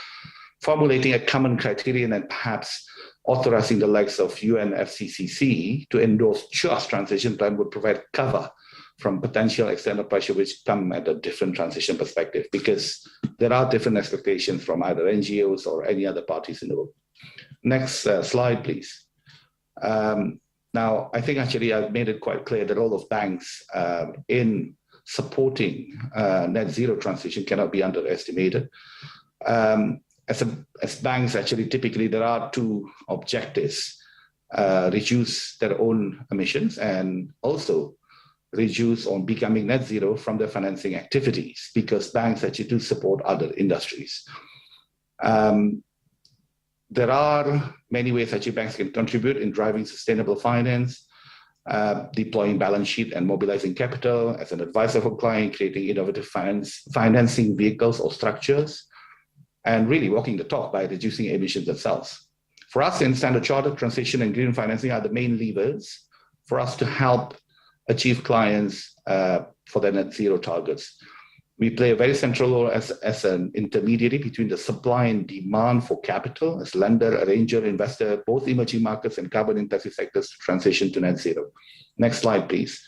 formulating a common criterion and perhaps authorizing the likes of UNFCCC to endorse just transition plan would provide cover from potential external pressure which come at a different transition perspective, because there are different expectations from either NGOs or any other parties in the world. Next slide, please. Now, I think actually I've made it quite clear the role of banks in supporting net zero transition cannot be underestimated. As banks, actually, typically there are two objectives: reduce their own emissions and also reduce on becoming net zero from their financing activities, because banks actually do support other industries. There are many ways actually banks can contribute in driving sustainable finance, deploying balance sheet and mobilizing capital as an advisor for client, creating innovative financing vehicles or structures, and really walking the talk by reducing emissions themselves. For us in Standard Chartered, transition and green financing are the main levers for us to help achieve clients for their net zero targets. We play a very central role as an intermediary between the supply and demand for capital, as lender, arranger, investor, both emerging markets and carbon-intensive sectors to transition to net zero. Next slide, please.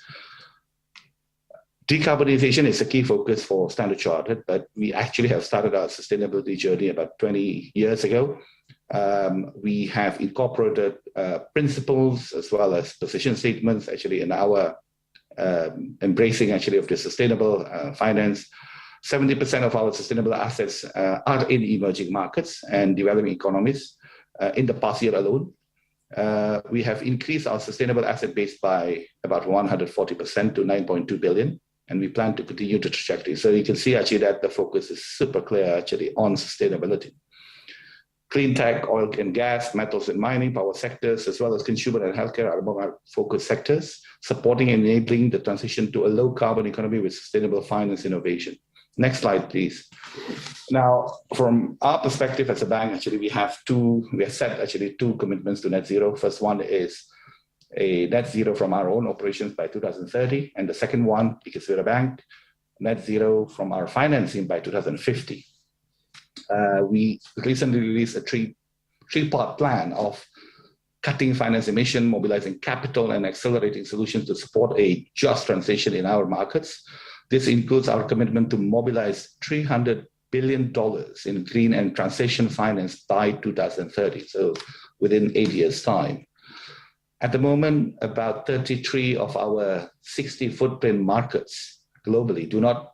Decarbonization is a key focus for Standard Chartered, but we actually have started our sustainability journey about 20 years ago. We have incorporated principles as well as position statements actually in our embracing actually of the sustainable finance. 70% of our sustainable assets are in emerging markets and developing economies. In the past year alone, we have increased our sustainable asset base by about 140% to 9.2 billion. And we plan to continue the trajectory. So you can see actually that the focus is super clear actually on sustainability. Clean tech, oil and gas, metals and mining, power sectors, as well as consumer and healthcare are among our focus sectors, supporting and enabling the transition to a low carbon economy with sustainable finance innovation. Next slide, please. Now, from our perspective as a bank, actually, we have set actually two commitments to net zero. First one is a net zero from our own operations by 2030. And the second one, because we're a bank, net zero from our financing by 2050. We recently released a three-part plan of cutting finance emission, mobilizing capital, and accelerating solutions to support a just transition in our markets. This includes our commitment to mobilize $300 billion in green and transition finance by 2030, so within 8 years' time. At the moment, about 33 of our 60 footprint markets globally do not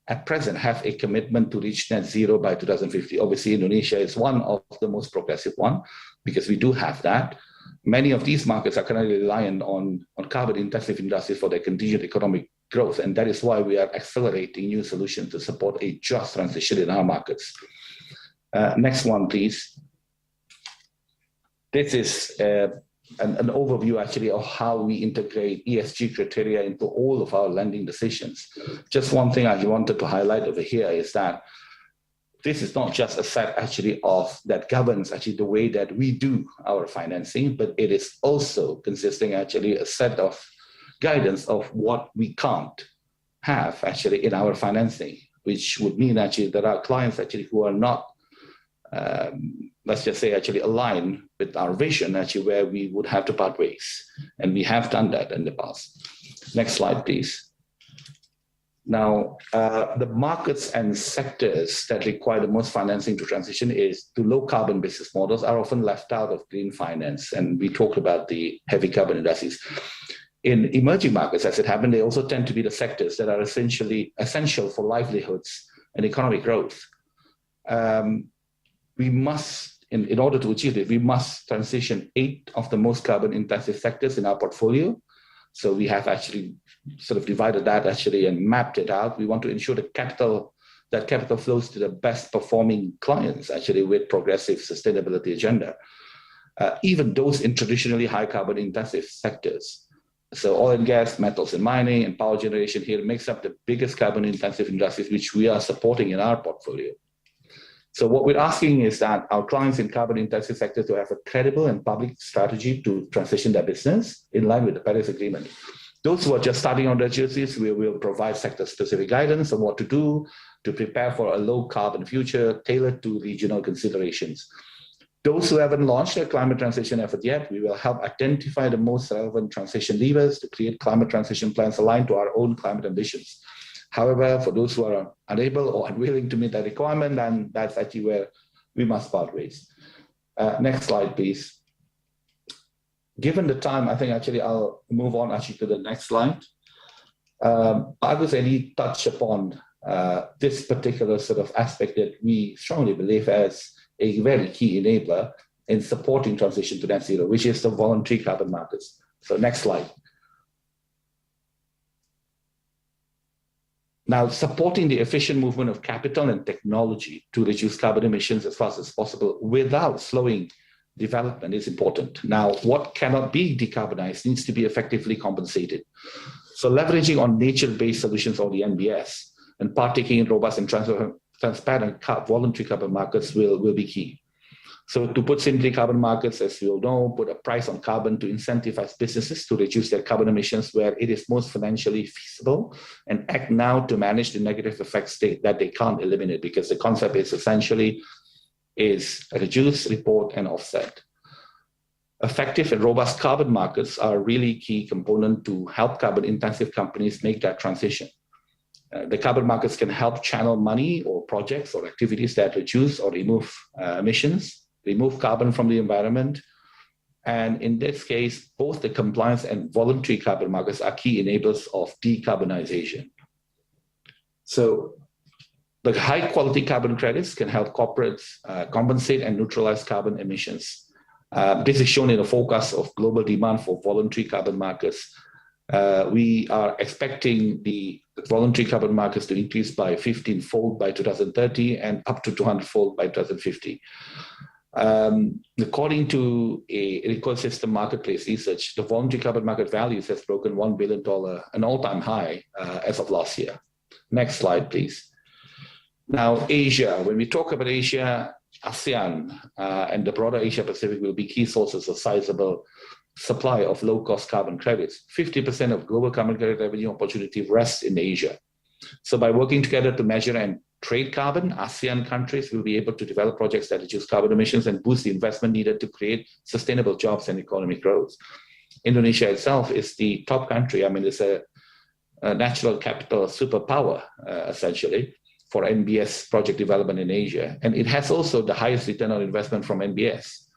at present have a commitment to reach net zero by 2050. Obviously, Indonesia is one of the most progressive one because we do have that. Many of these markets are currently reliant on carbon-intensive industries for their continued economic growth, and that is why we are accelerating new solutions to support a just transition in our markets. Next one, please. This is an overview actually of how we integrate ESG criteria into all of our lending decisions. Just one thing I wanted to highlight over here is that this is not just a set actually of that governs actually the way that we do our financing, but it is also consisting actually a set of guidance of what we can't have actually in our financing, which would mean actually there are clients actually who are not let's just say actually aligned with our vision actually where we would have to part ways. And we have done that in the past. Next slide, please. Now, the markets and sectors that require the most financing to transition is to low carbon business models are often left out of green finance. And we talked about the heavy carbon industries. In emerging markets, as it happened, they also tend to be the sectors that are essentially essential for livelihoods and economic growth. We must, in order to achieve it, we must transition 8 of the most carbon-intensive sectors in our portfolio. So we have actually sort of divided that actually and mapped it out. We want to ensure that capital flows to the best performing clients actually with progressive sustainability agenda. Even those in traditionally high carbon-intensive sectors. So oil and gas, metals and mining, and power generation here makes up the biggest carbon-intensive industries which we are supporting in our portfolio. So what we're asking is that our clients in carbon-intensive sectors to have a credible and public strategy to transition their business in line with the Paris Agreement. Those who are just starting on their journeys, we will provide sector-specific guidance on what to do to prepare for a low-carbon future tailored to regional considerations. Those who haven't launched their climate transition effort yet, we will help identify the most relevant transition levers to create climate transition plans aligned to our own climate ambitions. However, for those who are unable or unwilling to meet that requirement, then that's actually where we must part ways. Next slide, please. Given the time, I think actually I'll move on actually to the next slide. I will only touch upon this particular sort of aspect that we strongly believe as a very key enabler in supporting transition to net zero, which is the voluntary carbon markets. So next slide. Now, supporting the efficient movement of capital and technology to reduce carbon emissions as fast as possible without slowing development is important. Now, what cannot be decarbonized needs to be effectively compensated. So leveraging on nature-based solutions or the NBS and partaking in robust and transparent voluntary carbon markets will be key. So to put simply, carbon markets, as you all know, put a price on carbon to incentivize businesses to reduce their carbon emissions where it is most financially feasible, and act now to manage the negative effects that they can't eliminate, because the concept is essentially reduce, report, and offset. Effective and robust carbon markets are a really key component to help carbon-intensive companies make that transition. The carbon markets can help channel money or projects or activities that reduce or remove emissions, remove carbon from the environment. And in this case, both the compliance and voluntary carbon markets are key enablers of decarbonization. So the high quality carbon credits can help corporates compensate and neutralize carbon emissions. This is shown in a forecast of global demand for voluntary carbon markets. We are expecting the voluntary carbon markets to increase by 15-fold by 2030 and up to 200-fold by 2050. According to an ecosystem marketplace research, the voluntary carbon market values has broken $1 billion, an all-time high as of last year. Next slide, please. Now, Asia. When we talk about Asia, ASEAN and the broader Asia Pacific will be key sources of sizable supply of low-cost carbon credits. 50% of global carbon credit revenue opportunity rests in Asia. So by working together to measure and trade carbon, ASEAN countries will be able to develop projects that reduce carbon emissions and boost the investment needed to create sustainable jobs and economic growth. Indonesia itself is the top country. I mean, it's a natural capital superpower, essentially, for NBS project development in Asia. And it has also the highest return on investment from NBS.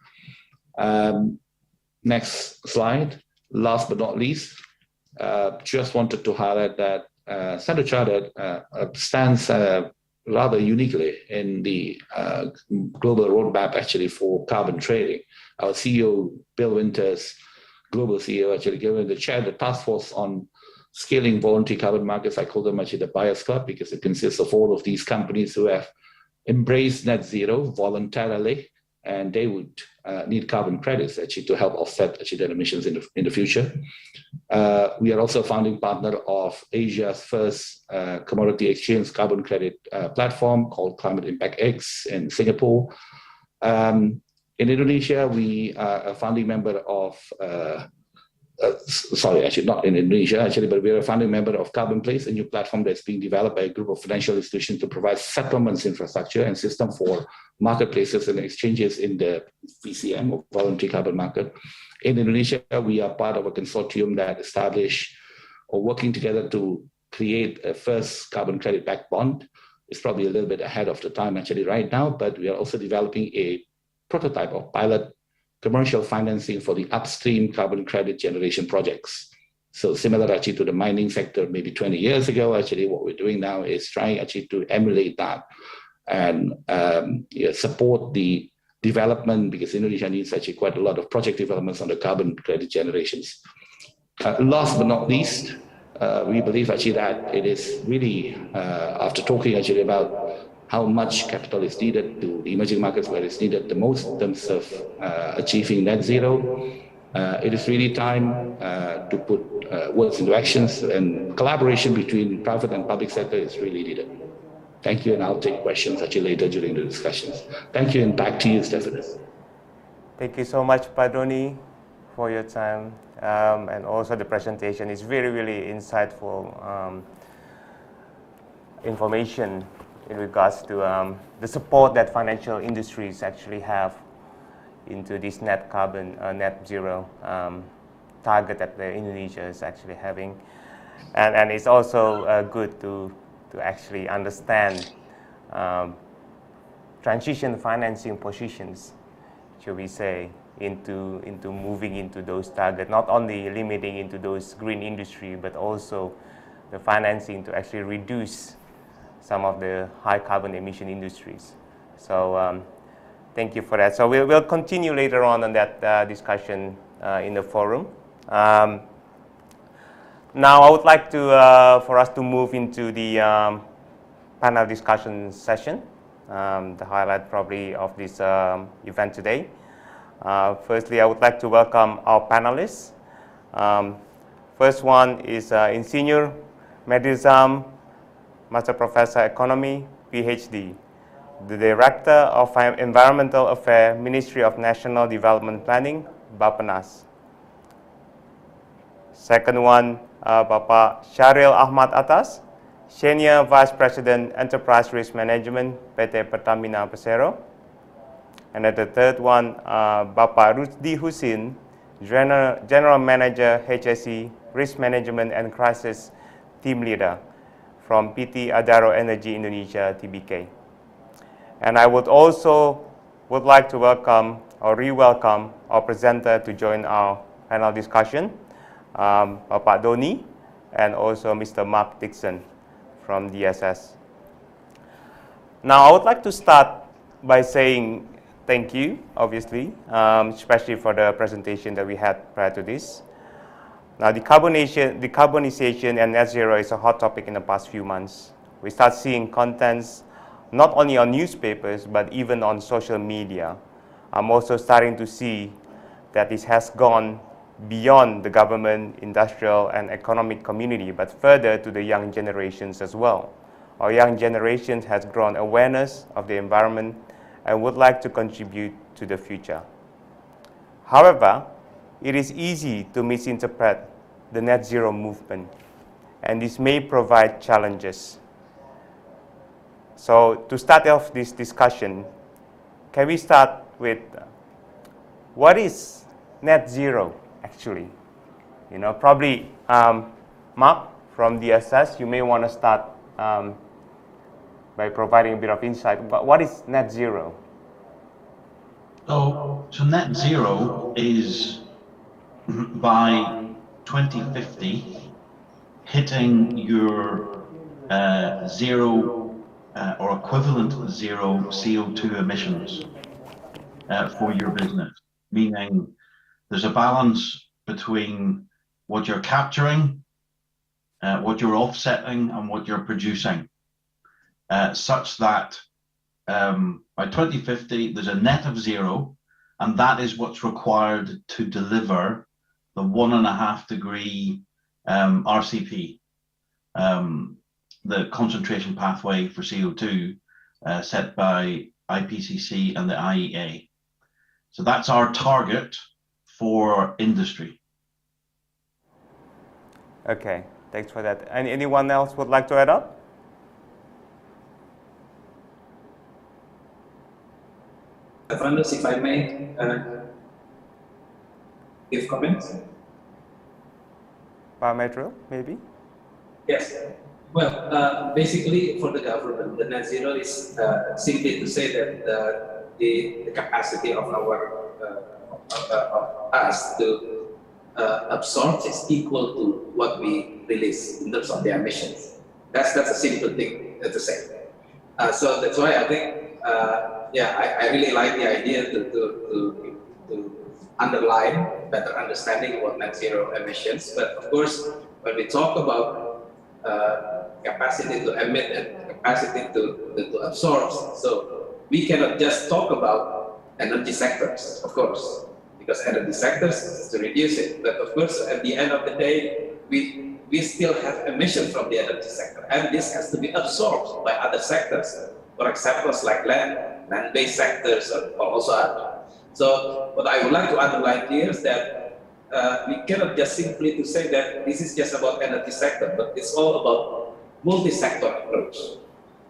Next slide. Last but not least, just wanted to highlight that Standard Chartered stands rather uniquely in the global roadmap actually for carbon trading. Our CEO, Bill Winters, global CEO, actually given the chair the task force on scaling voluntary carbon markets. I call them actually the Buyers Club because it consists of all of these companies who have embraced net zero voluntarily, and they would need carbon credits actually to help offset actually their emissions in the future. We are also a founding partner of Asia's first commodity exchange carbon credit platform called Climate Impact X in Singapore. In Indonesia, we are a founding member of sorry, actually not in Indonesia, actually, but we are a founding member of Carbon Place, a new platform that's being developed by a group of financial institutions to provide settlements infrastructure and system for marketplaces and exchanges in the VCM, or voluntary carbon market. In Indonesia, we are part of a consortium that established or working together to create a first carbon credit-backed bond. It's probably a little bit ahead of the time actually right now, but we are also developing a prototype of pilot commercial financing for the upstream carbon credit generation projects. So similar actually to the mining sector maybe 20 years ago, actually what we're doing now is trying actually to emulate that and support the development, because Indonesia needs actually quite a lot of project developments on the carbon credit generations. Last but not least, we believe actually that it is really, after talking actually about how much capital is needed to the emerging markets where it's needed the most in terms of achieving net zero, it is really time to put words into actions, and collaboration between private and public sector is really needed. Thank you, and I'll take questions actually later during the discussions. Thank you, and back to you, Stephanie. Thank you so much, Pak Doni, for your time, and also the presentation is really, really insightful information in regards to the support that financial industries actually have into this net carbon, net zero target that Indonesia is actually having. And it's also good to actually understand transition financing positions, should we say, into moving into those targets, not only limiting into those green industry, but also the financing to actually reduce some of the high carbon emission industries. So thank you for that. So we'll continue later on that discussion in the forum. Now I would like to for us to move into the panel discussion session, the highlight probably of this event today. Firstly, I would like to welcome our panelists. First one is Insinyur Medizam, Master Professor Economy, PhD. the Director of Environmental Affairs, Ministry of National Development Planning, Bappenas. Second one, Bapak Syahril Ahmad Atas, Senior Vice President Enterprise Risk Management, PT Pertamina Persero. And then the third one, Bapak Rusdi Husin, General Manager HSE, Risk Management and Crisis Team Leader from PT Adaro Energy Indonesia, TBK. And I would like to welcome or re-welcome our presenter to join our panel discussion, Bapak Doni, and also Mr. Mark Dixon from DSS. Now, I would like to start by saying thank you, obviously, especially for the presentation that we had prior to this. Now, decarbonization and net zero is a hot topic in the past few months. We start seeing contents not only on newspapers, but even on social media. I'm also starting to see that this has gone beyond the government, industrial, and economic community, but further to the young generations as well. Our young generation has grown awareness of the environment and would like to contribute to the future. However, it is easy to misinterpret the net zero movement, and this may provide challenges. So to start off this discussion, can we start with what is net zero actually? You know, probably Mark from DSS, you may want to start by providing a bit of insight. But what is net zero? So net zero is by 2050 hitting your zero or equivalent zero CO2 emissions for your business, meaning there's a balance between what you're capturing, what you're offsetting, and what you're producing, such that by 2050 there's a net of zero, and that is what's required to deliver the 1.5 degree RCP, the concentration pathway for CO2 set by IPCC and the IEA. So that's our target for industry. Okay, thanks for that. And anyone else would like to add up? Founders, if I may give comments. Metro, maybe? Yes. Well, basically, for the government, the net zero is simply to say that the capacity of our of us to absorb is equal to what we release in terms of the emissions. That's a simple thing to say. So that's why I think, I really like the idea to underline better understanding about net zero emissions. But of course, when we talk about capacity to emit and capacity to absorb, so we cannot just talk about energy sectors, of course, because energy sectors is to reduce it. But of course, at the end of the day, we still have emission from the energy sector, and this has to be absorbed by other sectors. For example, like land-based sectors or also other. So what I would like to underline here is that we cannot just simply to say that this is just about energy sector, but it's all about multi-sector approach.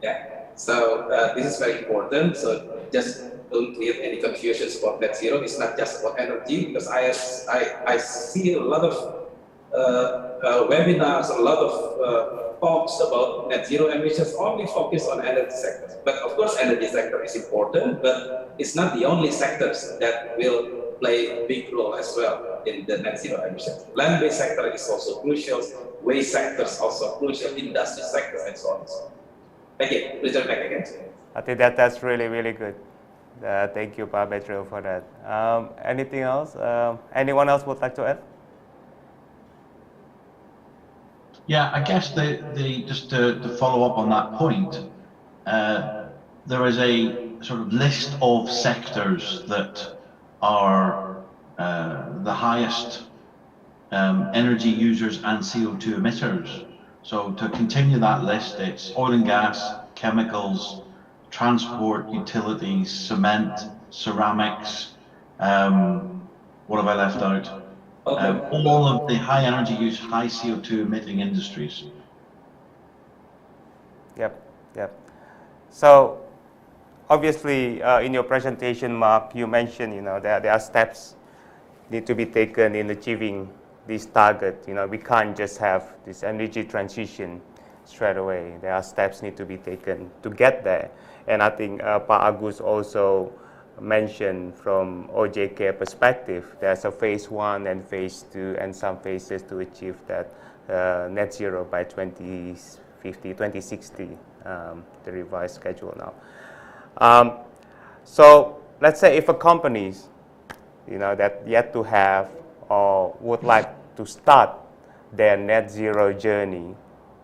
Yeah. So this is very important. So just don't create any confusions about net zero. It's not just about energy, because I see a lot of webinars, a lot of talks about net zero emissions only focus on energy sectors. But of course, energy sector is important, but it's not the only sectors that will play a big role as well in the net zero emissions. Land-based sector is also crucial, waste sectors also crucial, industry sectors, and so on and so on. Thank you. Please turn back again. I think that's really, really good. Thank you, Pak Betril, for that. Anything else? Anyone else would like to add? Yeah, I guess just to follow up on that point, there is a sort of list of sectors that are the highest energy users and CO2 emitters. So to continue that list, it's oil and gas, chemicals, transport, utilities, cement, ceramics. What have I left out? All of the high energy use, high CO2 emitting industries. Yep, yep. So obviously, in your presentation, Mark, you mentioned, that there are steps need to be taken in achieving this target. We can't just have this energy transition straight away. There are steps need to be taken to get there. And I think Pa Agus also mentioned from OJK perspective, there's a phase 1 and phase 2 and some phases to achieve that net zero by 2050, 2060, the revised schedule now. So let's say if a company, that yet to have or would like to start their net zero journey,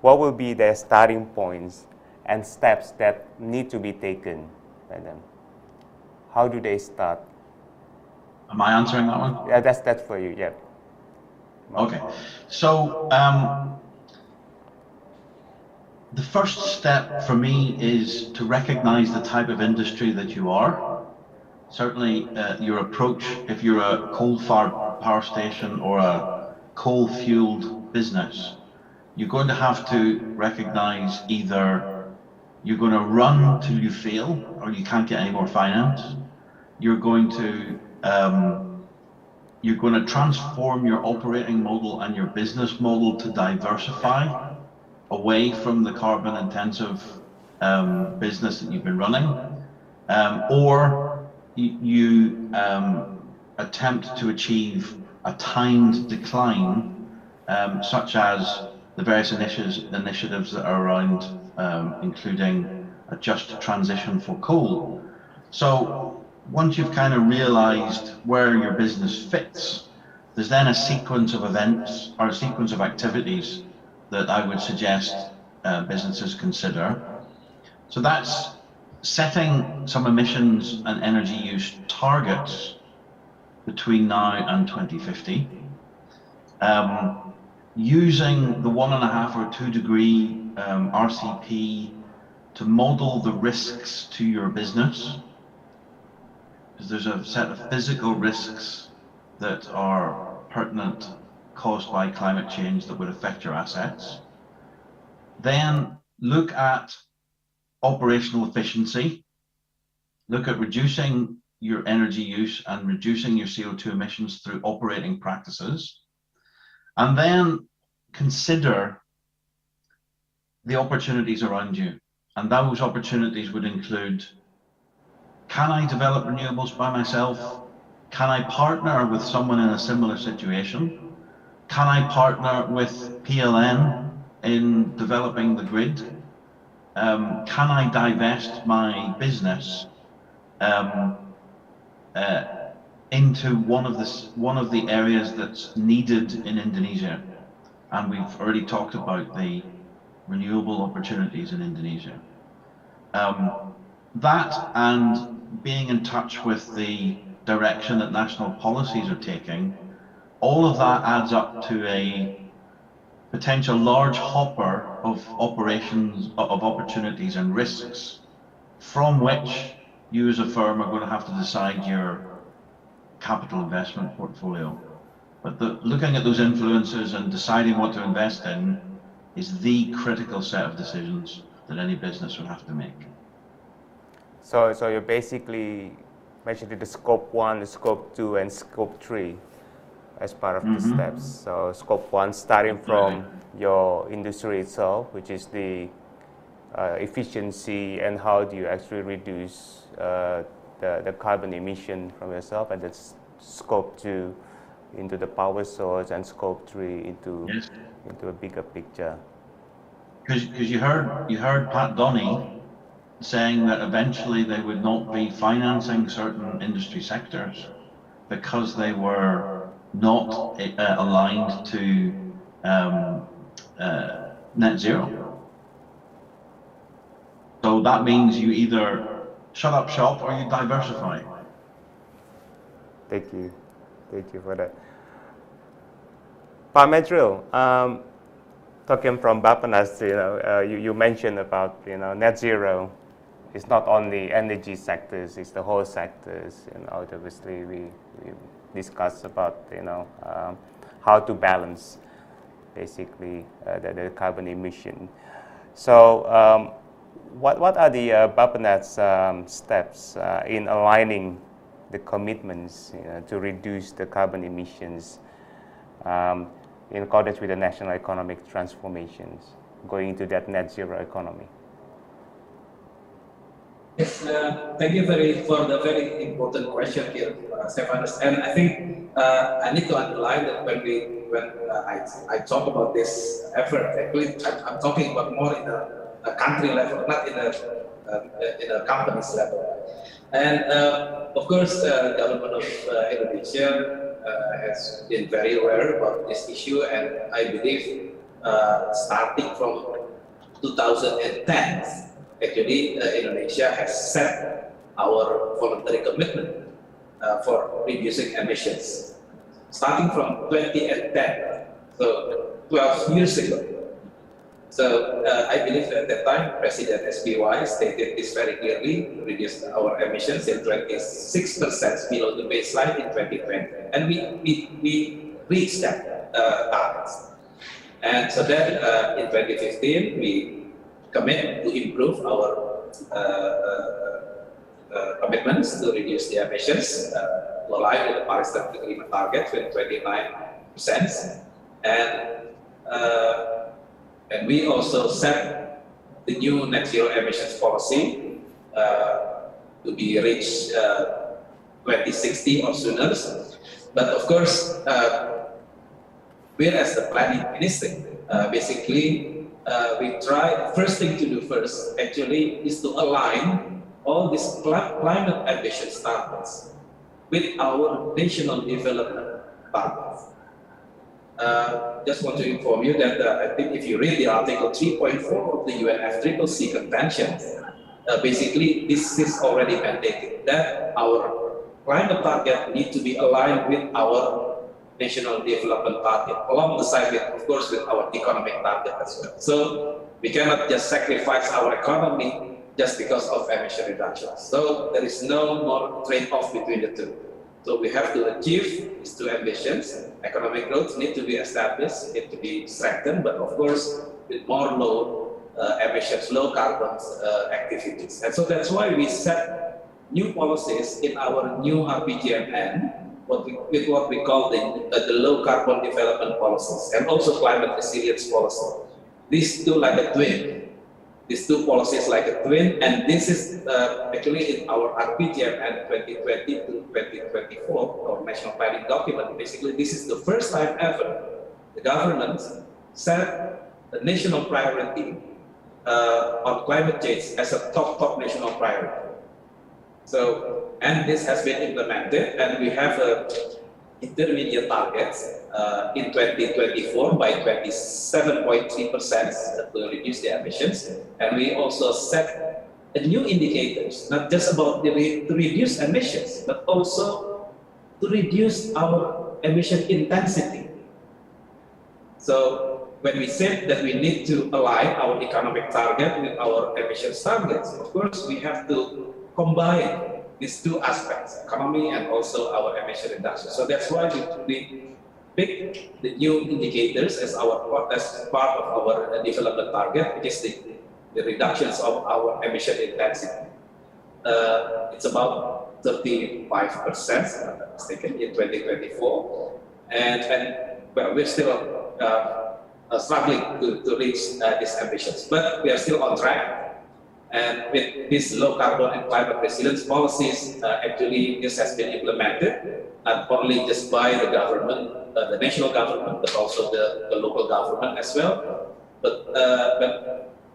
what will be their starting points and steps that need to be taken by them? How do they start? Am I answering that one? Yeah, that's for you, yeah. Okay, so the first step for me is to recognize the type of industry that you are. Certainly your approach, if you're a coal-fired power station or a coal-fueled business, you're going to have to recognize either you're going to run till you fail or you can't get any more finance. You're going to transform your operating model and your business model to diversify away from the carbon intensive business that you've been running, or you attempt to achieve a timed decline, such as the various initiatives that are around, including a just transition for coal. So once you've kind of realized where your business fits, there's then a sequence of events or a sequence of activities that I would suggest businesses consider. So that's setting some emissions and energy use targets between now and 2050, using the 1.5 or 2 degree RCP to model the risks to your business, because there's a set of physical risks that are pertinent caused by climate change that would affect your assets. Then look at operational efficiency, look at reducing your energy use and reducing your CO2 emissions through operating practices, and then consider the opportunities around you. And those opportunities would include, can I develop renewables by myself? Can I partner with someone in a similar situation? Can I partner with PLN in developing the grid? Can I divest my business into one of the areas that's needed in Indonesia? And we've already talked about the renewable opportunities in Indonesia. That and being in touch with the direction that national policies are taking, all of that adds up to a potential large hopper of opportunities and risks from which you as a firm are going to have to decide your capital investment portfolio. But looking at those influences and deciding what to invest in is the critical set of decisions that any business would have to make. So you're basically mentioning the scope 1, the scope 2, and scope 3 as part of the steps. So scope 1 starting from your industry itself, which is the efficiency and how do you actually reduce the carbon emission from yourself, and that's scope 2 into the power source, and scope 3 into a bigger picture. Because you heard Pat Donny saying that eventually they would not be financing certain industry sectors because they were not aligned to net zero. So that means you either shut up shop or you diversify. Thank you for that. Pak Medril, talking from Bapenas, you mentioned about net zero it's not only energy sectors, it's the whole sectors. Obviously we discuss about how to balance basically the carbon emission. So what are the Bappenat's steps in aligning the commitments to reduce the carbon emissions in accordance with the national economic transformations, going into that net zero economy? Yes, thank you for the very important question here, Stefanus. And I think I need to underline that when I talk about this effort, actually I'm talking about more in a country level, not in a company's level. And of course, the government of Indonesia has been very aware about this issue, and I believe starting from 2010. Actually, Indonesia has set our voluntary commitment for reducing emissions, starting from 2010, so 12 years ago. So I believe at that time, President SBY stated this very clearly, to reduce our emissions in 26% below the baseline in 2020. And we reached that target. And so then in 2015, we commit to improve our commitments to reduce the emissions to align with the Paris Agreement target with 29%. And we also set the new net zero emissions policy to be reached 2060 or sooner. But of course, we as the planning ministry, basically, we try, first thing to do first actually is to align all these climate ambitious targets with our national development targets. Just want to inform you that I think if you read the article 3.4 of the UNFCCC Convention, basically this is already mandated that our climate target need to be aligned with our national development target, along the side with, of course, with our economic target as well. So we cannot just sacrifice our economy just because of emission reductions. So there is no more trade-off between the two. So we have to achieve these two ambitions. Economic growth need to be established, need to be strengthened, but of course with more low emissions, low carbon activities. And so that's why we set new policies in our new RPJMN, with what we call the low carbon development policies and also climate resilience policy. These two like a twin. These two policies like a twin, and this is actually in our RPJMN 2020 to 2024, our national planning document. Basically, this is the first time ever the government set the national priority on climate change as a top national priority. So, and this has been implemented, and we have intermediate targets in 2024 by 27.3% to reduce the emissions. And we also set new indicators, not just about to reduce emissions, but also to reduce our emission intensity. So when we said that we need to align our economic target with our emissions targets, of course, we have to combine these two aspects, economy and also our emission reduction. So that's why we pick the new indicators as part of our development target, which is the reductions of our emission intensity. It's about 35%, if I'm not mistaken, in 2024. And well, we're still struggling to reach these ambitions, but we are still on track. And with these low carbon and climate resilience policies, actually this has been implemented, not only just by the government, the national government, but also the local government as well.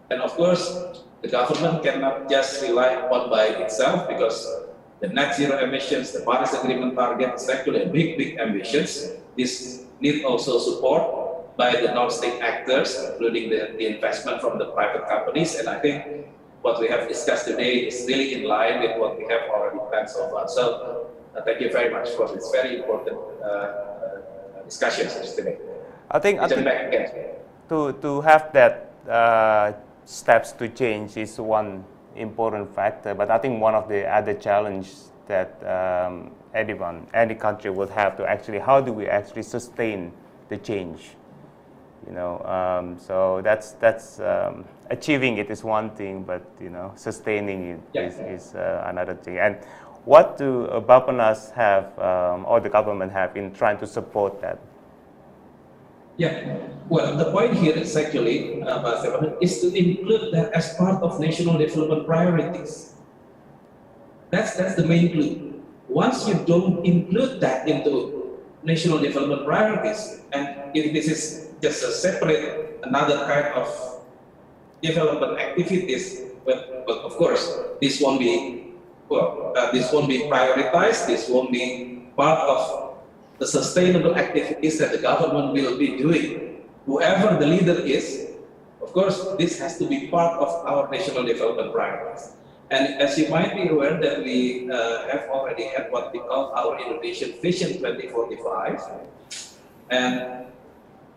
And of course, the government cannot just rely upon by itself, because the net zero emissions, the Paris Agreement target is actually a big ambitions. This need also support by the non-state actors, including the investment from the private companies. And I think what we have discussed today is really in line with what we have already planned so far. So thank you very much for this very important discussions today. I think to have that steps to change is one important factor. But I think one of the other challenges that any country will have to actually, how do we actually sustain the change? You know, so that's achieving it is one thing, but you know, sustaining it is another thing. And what do Bapenas have or the government have in trying to support that? Yeah, well, the point here is actually, is to include that as part of national development priorities. That's the main clue. Once you don't include that into national development priorities, and if this is just a separate, another kind of development activities, but of course, this won't be, this won't be prioritized, this won't be part of the sustainable activities that the government will be doing. Whoever the leader is, of course, this has to be part of our national development priorities. And as you might be aware that we have already had what we call our Indonesian Vision 2045. And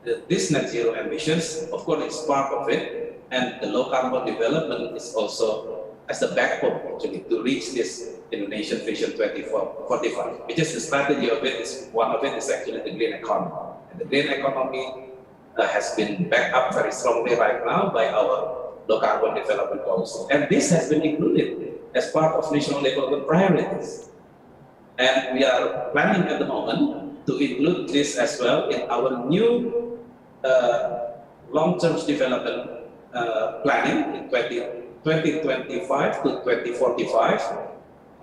this net zero ambitions, of course, is part of it. And the low carbon development is also as the backbone actually to reach this Indonesian Vision 2045, which is the strategy of it. Is one of it is actually the green economy. And the green economy has been backed up very strongly right now by our low carbon development policy. And this has been included as part of national development priorities. And we are planning at the moment to include this as well in our new long-term development planning in 2025 to 2045.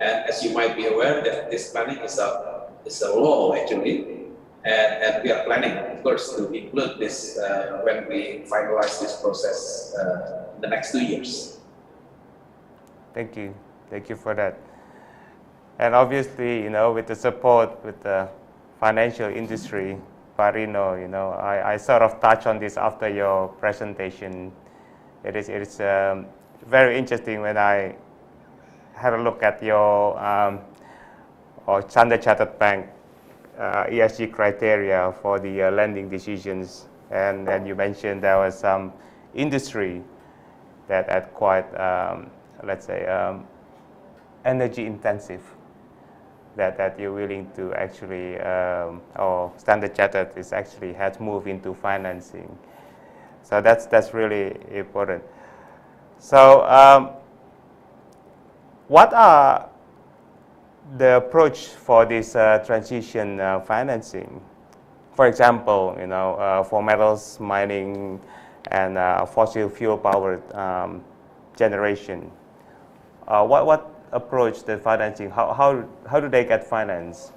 And as you might be aware, that this planning is a law actually, and we are planning, of course, to include this when we finalize this process in the next 2 years. Thank you for that. And obviously, you know, with the support with the financial industry, Parino, you know, I sort of touched on this after your presentation. It is very interesting when I had a look at your or Standard Chartered Bank ESG criteria for the lending decisions, and you mentioned there was some industry that had quite, let's say, energy intensive that you're willing to actually, or Standard Chartered is actually has moved into financing. So that's really important. So what are the approach for this transition financing? For example, you know, for metals mining and fossil fuel powered generation. What approach the financing? How do they get finance?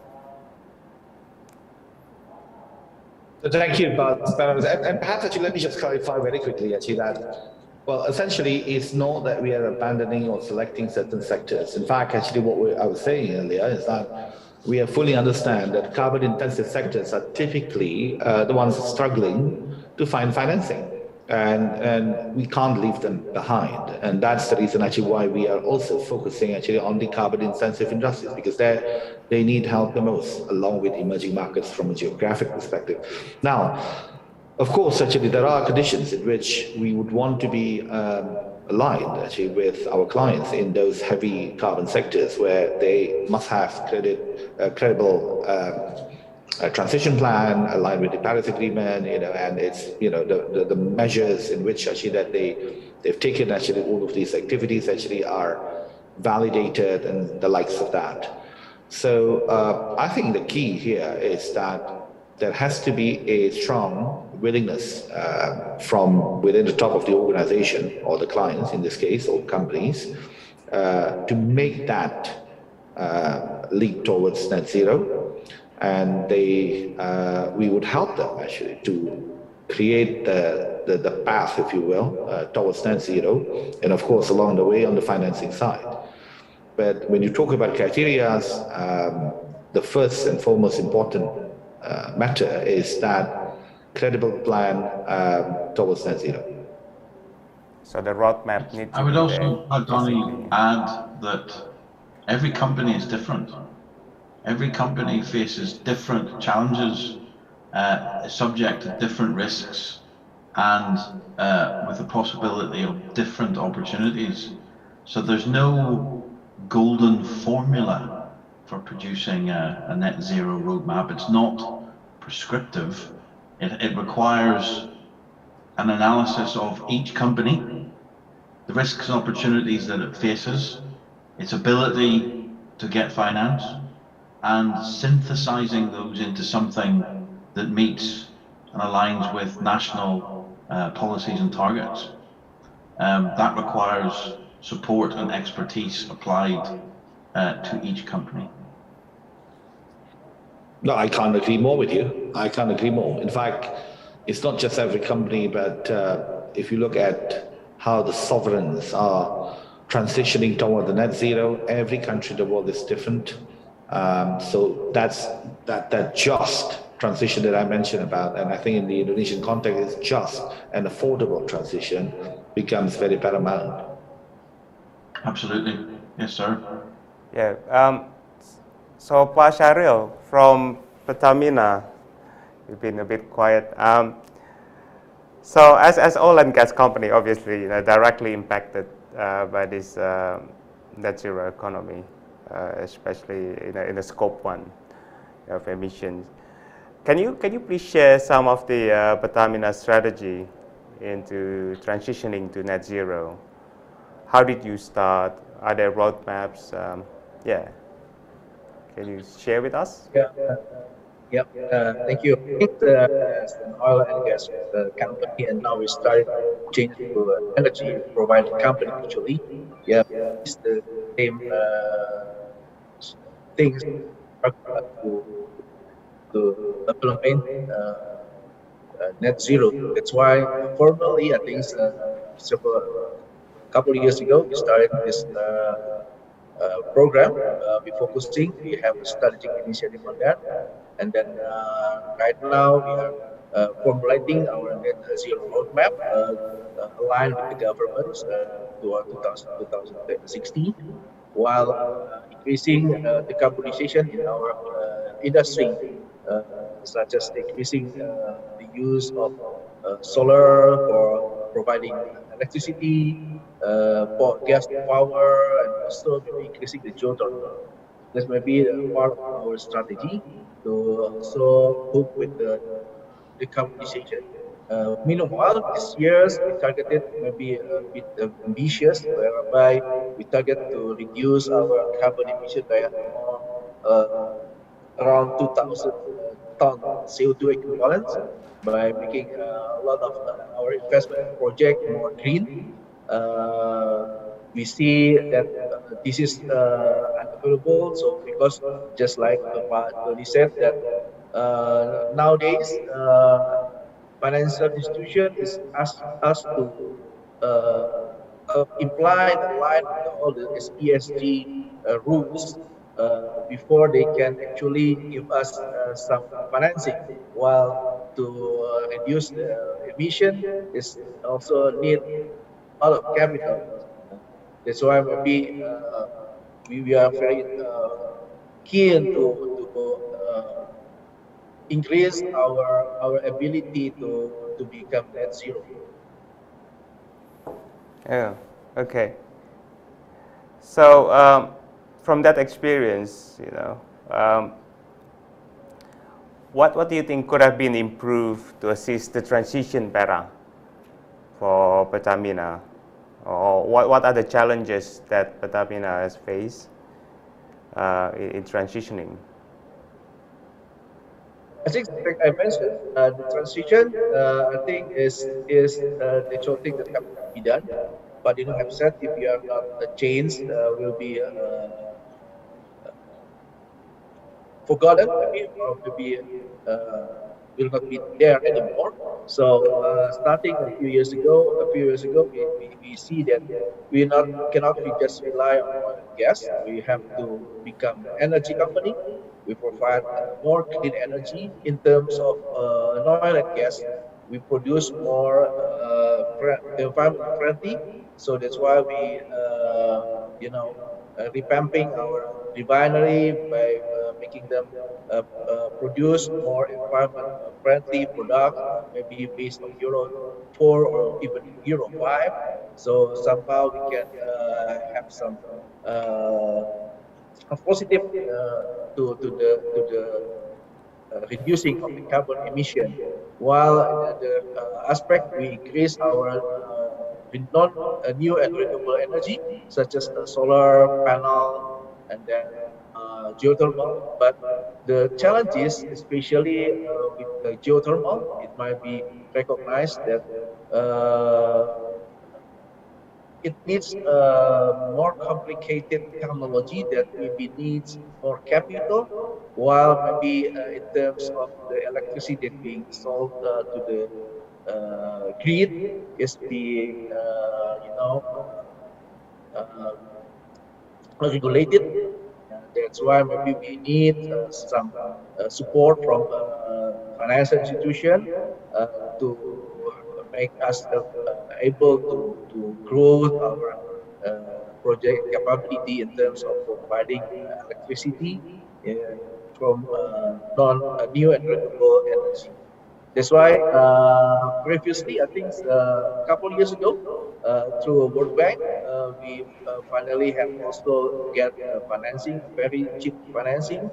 So thank you, and perhaps actually let me just clarify very quickly actually that, well, essentially it's not that we are abandoning or selecting certain sectors. In fact, actually what I was saying earlier is that we fully understand that carbon intensive sectors are typically the ones struggling to find financing. And we can't leave them behind, and that's the reason actually why we are also focusing actually on the carbon intensive industries, because they need help the most, along with emerging markets from a geographic perspective. Now, of course, actually there are conditions in which we would want to be aligned actually with our clients in those heavy carbon sectors where they must have credible a transition plan aligned with the Paris Agreement, you know, and it's, you know, the measures in which actually that they've taken actually all of these activities actually are validated and the likes of that. So I think the key here is that there has to be a strong willingness from within the top of the organization or the clients in this case or companies to make that leap towards net zero. And we would help them actually to create the path, if you will, towards net zero, and of course along the way on the financing side. But when you talk about criteria, the first and foremost important matter is that credible plan towards net zero. So the roadmap needs to I would be also, there. Donny, add that every company is different. Every company faces different challenges, subject to different risks, and with the possibility of different opportunities. So there's no golden formula for producing a net zero roadmap. It's not prescriptive. It requires an analysis of each company, the risks and opportunities that it faces, its ability to get finance, and synthesizing those into something that meets and aligns with national policies and targets. That requires support and expertise applied to each company. No, I can't agree more with you. I can't agree more. In fact, it's not just every company, but if you look at how the sovereigns are transitioning toward the net zero, every country in the world is different. So that's that just transition that I mentioned about, and I think in the Indonesian context, it's just an affordable transition becomes very paramount. Absolutely. Yes, sir. Yeah. So, Pak Syahril, from Pertamina, you've been a bit quiet. So, as oil and gas company, obviously, directly impacted by this net zero economy, especially in the scope 1 of emissions. Can you please share some of the Pertamina strategy into transitioning to net zero? How did you start? Are there roadmaps? Yeah. Can you share with us? Thank you. As an oil and gas company, and now we started changing to energy providing company actually. It's the same things to implement net zero. That's why formally, I think couple of years ago, we started this program. We're focusing. We have a strategic initiative on that, and then right now we are formulating our net zero roadmap aligned with the government's toward 2060, while increasing the decarbonization in our industry, such as increasing the use of solar for providing electricity, for gas to power, and also maybe increasing the geothermal. This may be part of our strategy to also cope with the decarbonization. Meanwhile, this year's we targeted maybe a bit ambitious, whereby we target to reduce our carbon emission by more around 2,000 ton CO2 equivalents by making a lot of our investment project more green. We see that this is unavailable. So because just like Pak Tony said that nowadays financial institution is ask us to imply the line with all the ESG rules before they can actually give us some financing. While to reduce the emission is also need a lot of capital. That's why maybe we are very keen to increase our ability to become net zero. Yeah. Okay. So from that experience, what do you think could have been improved to assist the transition better for Pertamina? Or what are the challenges that Pertamina has faced in transitioning? I think, like I mentioned, the transition, I think is the actual thing that have to be done. But have said if you are not changed, will be forgotten, maybe, or maybe will not be there anymore. So starting a few years ago, we see that we cannot just rely on oil and gas. We have to become an energy company. We provide more clean energy in terms of oil and gas. We produce more environment friendly. So that's why we revamping our refinery by making them produce more environment friendly products, maybe based on Euro 4 or even Euro 5. So somehow we can have some positive to the reducing of the carbon emission. While in another aspect, we increase our new and renewable energy, such as solar panel and then geothermal. But the challenge is, especially with the geothermal, it might be recognized that it needs more complicated technology that maybe needs more capital, while maybe in terms of the electricity that being sold to the grid is being, regulated. That's why maybe we need some support from financial institution to make us able to grow our project capability in terms of providing electricity from non new and renewable energy. That's why previously, I think a couple of years ago, through World Bank, we finally have also get financing, very cheap financing,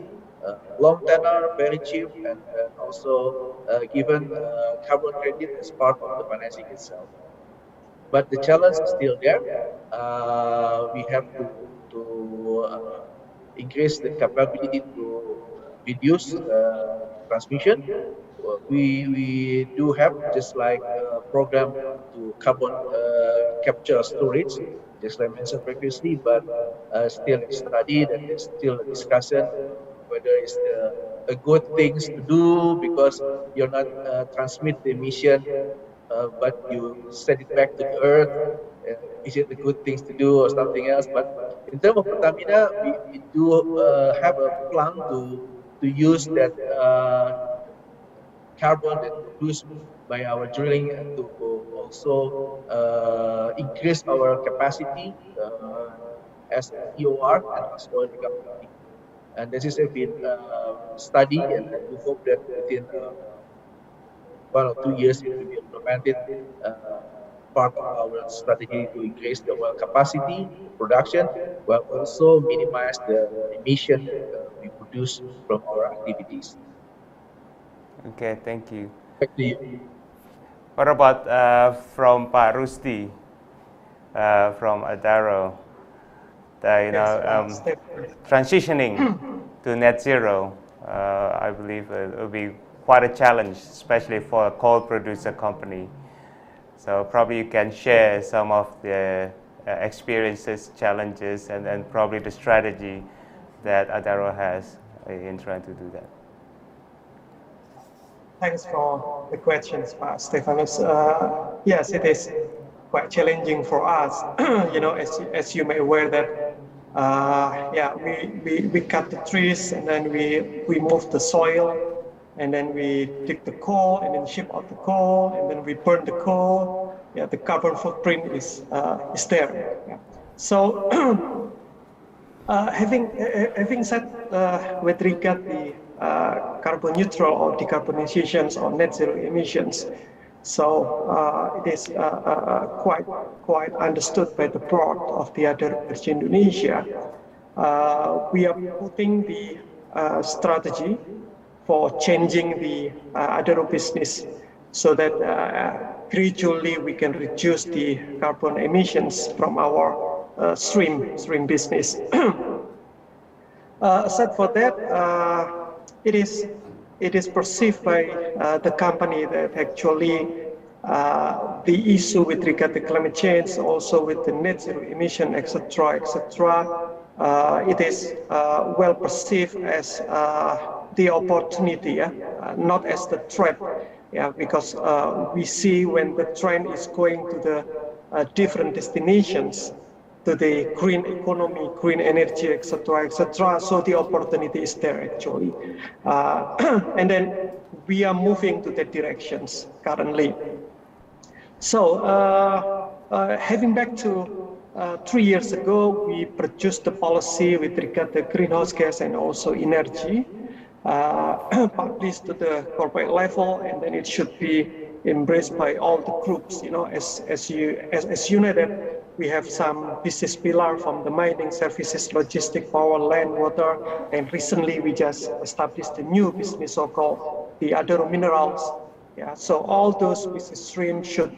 long tenor, very cheap, and also given carbon credit as part of the financing itself. But the challenge is still there. We have to increase the capability to reduce transmission. We do have just like a program to carbon capture storage, just like I mentioned previously, but still in study, and there's still a discussion whether it's a good things to do, because you're not transmit the emission, but you send it back to the earth. Is it a good things to do or something else? But in terms of Pertamina, we do have a plan to use that carbon that produced by our drilling to also increase our capacity as EOR and as oil recovery. And this is a been study, and we hope that within 1 or 2 years it will be implemented, part of our strategy to increase the oil capacity production, while also minimize the emission that we produce from our activities. Okay, thank you. Back to you. What about from Pak Rusti from Adaro? Transitioning to net zero, I believe it will be quite a challenge, especially for a coal producer company. So probably you can share some of the experiences, challenges, and then probably the strategy that Adaro has in trying to do that. Thanks for the questions, Pak Stefanus. Yes, it is quite challenging for us. As you may aware that, we cut the trees, and then we move the soil, and then we dig the coal, and then ship out the coal, and then we burn the coal. Yeah, the carbon footprint is there. Yeah. So, having said with regard the carbon neutral or decarbonizations or net zero emissions, so it is quite understood by the board of the ATTENDEE Indonesia. We are putting the strategy for changing the ATTENDEE business so that gradually we can reduce the carbon emissions from our stream business. Aside for that, it is perceived by the company that actually the issue with regard to climate change, also with the net zero emission, etc., it is well perceived as the opportunity, not as the threat. Yeah, because we see when the trend is going to the different destinations, to the green economy, green energy, etc., so the opportunity is there actually. And then we are moving to the directions currently. So having back to 3 years ago, we produced the policy with regard to greenhouse gas and also energy, published to the corporate level, and then it should be embraced by all the groups. You know, as you know that we have some business pillar from the mining, services, logistic, power, land, water, and recently we just established a new business so-called the other minerals. Yeah, so all those business streams should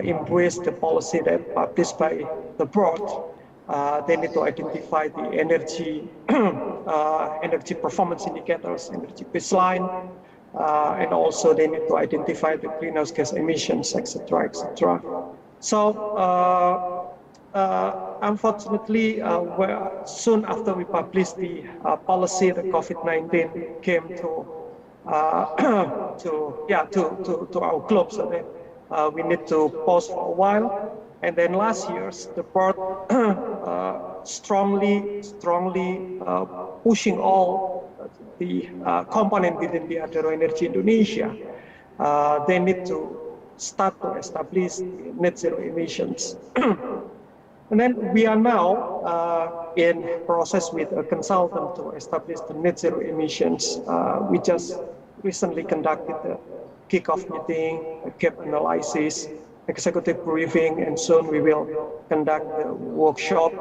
embrace the policy that published by the board. They need to identify the energy energy performance indicators, energy baseline, and also they need to identify the greenhouse gas emissions, etc., etc. So unfortunately, soon after we published the policy, the COVID-19 came to our globe, so that we need to pause for a while. And then last year, the board strongly pushing all the component within the Adaro Energy Indonesia. They need to start to establish net zero emissions. And then we are now in process with a consultant to establish the net zero emissions. We just recently conducted the kickoff meeting, a gap analysis, executive briefing, and soon we will conduct the workshop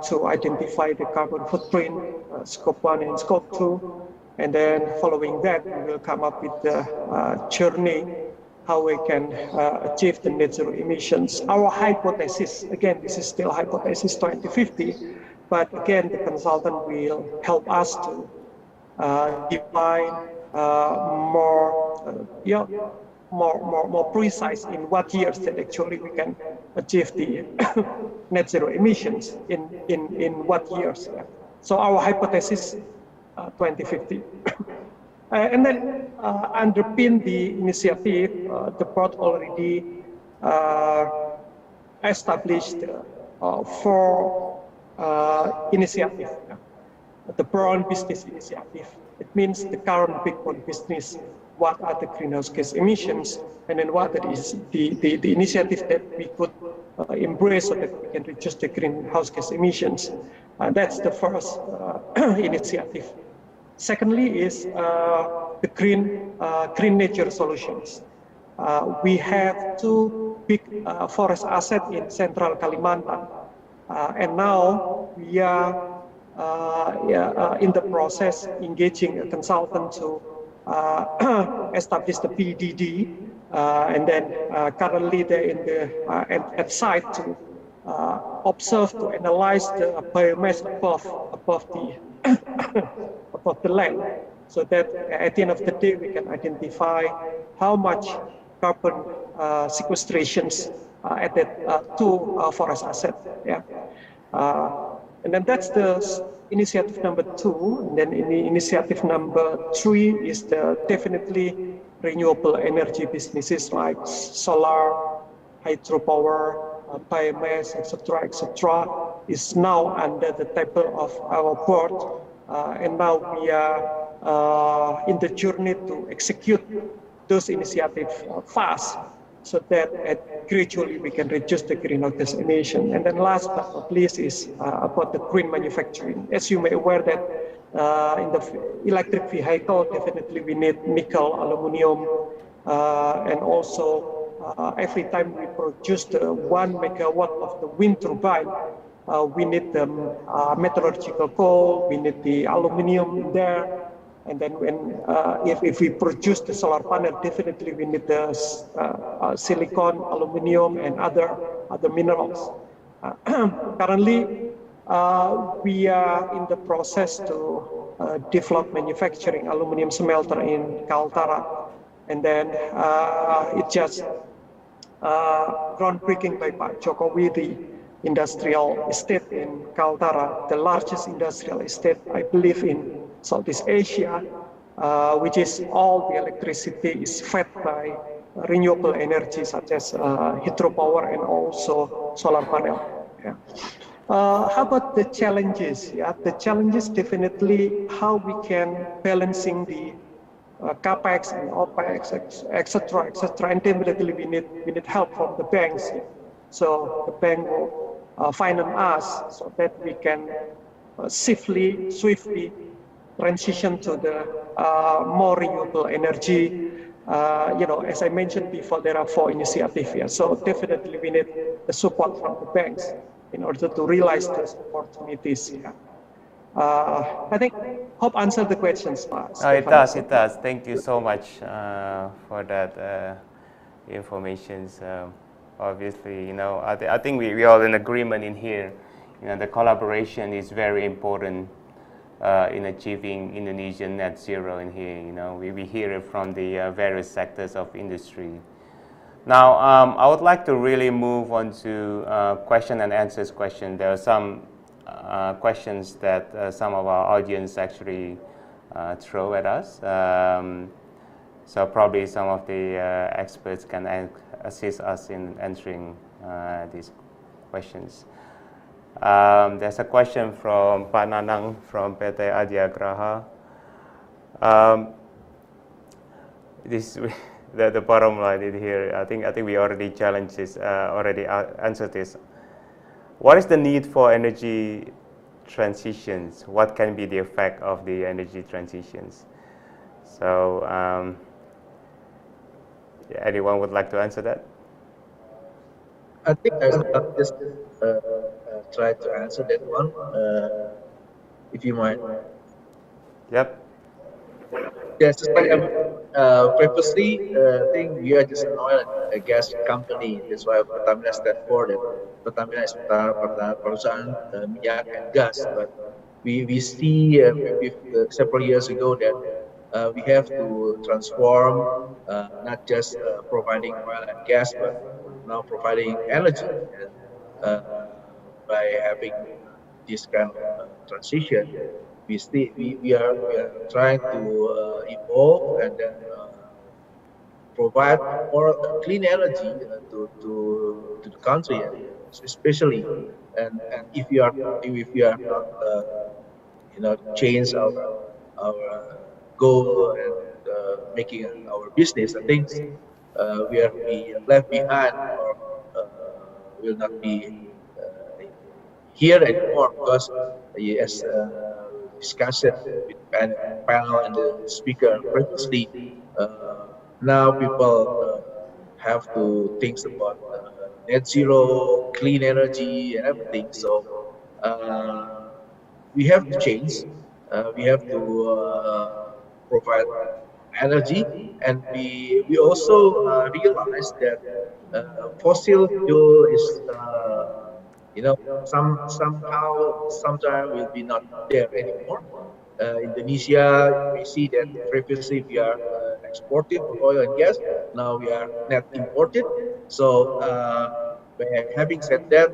to identify the carbon footprint, scope 1 and scope 2. And then following that, we will come up with the journey how we can achieve the net zero emissions. Our hypothesis, again, this is still hypothesis 2050, but again, the consultant will help us to define more precise in what years that actually we can achieve the net zero emissions in what years. Yeah. So our hypothesis 2050. And then underpin the initiative, the board already established 4 initiatives. The Brown Business Initiative. It means the current big one business, what are the greenhouse gas emissions, and then what is the initiative that we could embrace so that we can reduce the greenhouse gas emissions. That's the first initiative. Secondly is the green nature solutions. We have 2 big forest assets in central Kalimantan, and now we are in the process engaging a consultant to establish the PDD, and then currently they're in the at site to observe, to analyze the biomass above the land, so that at the end of the day we can identify how much carbon sequestrations at that 2 forest assets. Yeah. And then that's the initiative number 2. And then initiative number 3 is the definitely renewable energy businesses like solar, hydropower, biomass, etc., is now under the table of our board. And now we are in the journey to execute those initiatives fast, so that gradually we can reduce the greenhouse gas emission. And then last but not least is about the green manufacturing. As you may aware that in the electric vehicle, definitely we need nickel, aluminum, and also every time we produce the 1 megawatt of the wind turbine, we need the metallurgical coal, we need the aluminum there. And then when if we produce the solar panel, definitely we need the silicon, aluminum, and other minerals. Currently, we are in the process to develop manufacturing aluminum smelter in Kaltara, and then it just groundbreaking by Pak Jokowi, the industrial estate in Kaltara, the largest industrial estate, I believe, in Southeast Asia, which is all the electricity is fed by renewable energy such as hydropower and also solar panel. Yeah. How about the challenges? Yeah, the challenges definitely how we can balancing the capex and opex, etc., and definitely we need help from the banks. Yeah. So the bank will finance us so that we can swiftly transition to the more renewable energy, As I mentioned before, there are 4 initiatives here. So definitely we need the support from the banks in order to realize those opportunities. I think hope answered the questions, Pak. It does. It does. Thank you so much for that information. Obviously, I think we all in agreement in here. The collaboration is very important in achieving Indonesian net zero in here. We hear it from the various sectors of industry. Now, I would like to really move on to question and answers question. There are some questions that some of our audience actually throw at us. So probably some of the experts can assist us in answering these questions. There's a question from Pak Nanang from PT Adiagraha. The bottom line in here, I think we already challenged this, already answered this. What is the need for energy transitions? What can be the effect of the energy transitions? So, anyone would like to answer that? I think I'll just try to answer that one, if you mind. Yep. Yes, just like previously, I think we are just an oil and gas company. That's why Pertamina stands for that. Pertamina is perusahaan minyak and gas. But we see several years ago that we have to transform, not just providing oil and gas, but now providing energy. And by having this kind of transition, we are trying to evolve and then provide more clean energy to the country, especially. And if we are not change our goal and making our business, I think we are be left behind or will not be here anymore, because as discussed with panel and the speaker previously, now people have to think about net zero, clean energy, and everything. So we have to change. We have to provide energy, and we also realize that fossil fuel is sometime will be not there anymore. Indonesia, we see that previously we are exporting oil and gas. Now we are net imported. So by having said that,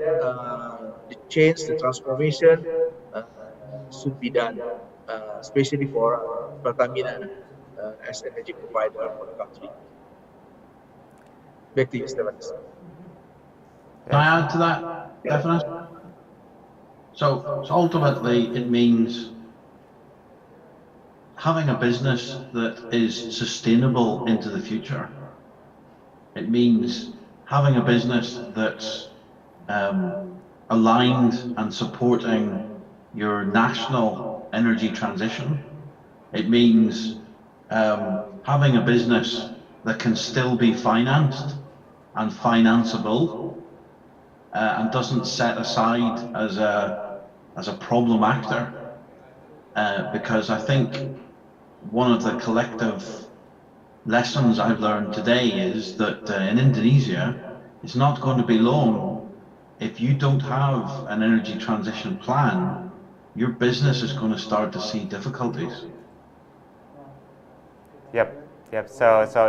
the change, the transformation should be done, especially for Pertamina as energy provider for the country. Back to you, Stefanus. Can I add to that, Stefanus? So ultimately, it means having a business that is sustainable into the future. It means having a business that's aligned and supporting your national energy transition. It means having a business that can still be financed and financeable, and doesn't set aside as a problem actor, because I think one of the collective lessons I've learned today is that in Indonesia, it's not going to be long. If you don't have an energy transition plan, your business is going to start to see difficulties. Yep. So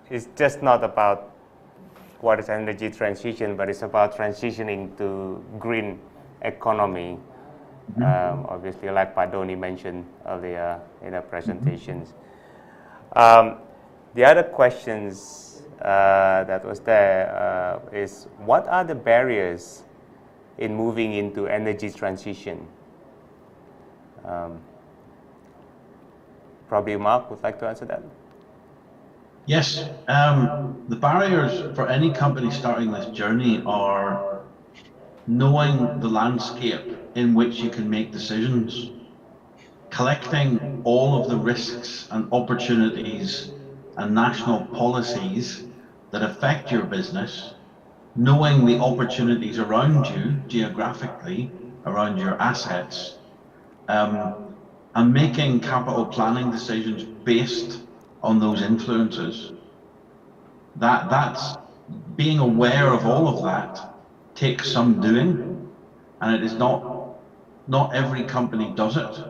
it's just not about what is energy transition, but it's about transitioning to green economy. Obviously, like Pak Doni mentioned earlier in our presentations. The other questions that was there is, what are the barriers in moving into energy transition? Probably Mark would like to answer that. Yes, the barriers for any company starting this journey are knowing the landscape in which you can make decisions, collecting all of the risks and opportunities and national policies that affect your business, knowing the opportunities around you geographically, around your assets, and making capital planning decisions based on those influences. That's being aware of all of that takes some doing, and it is not every company does it.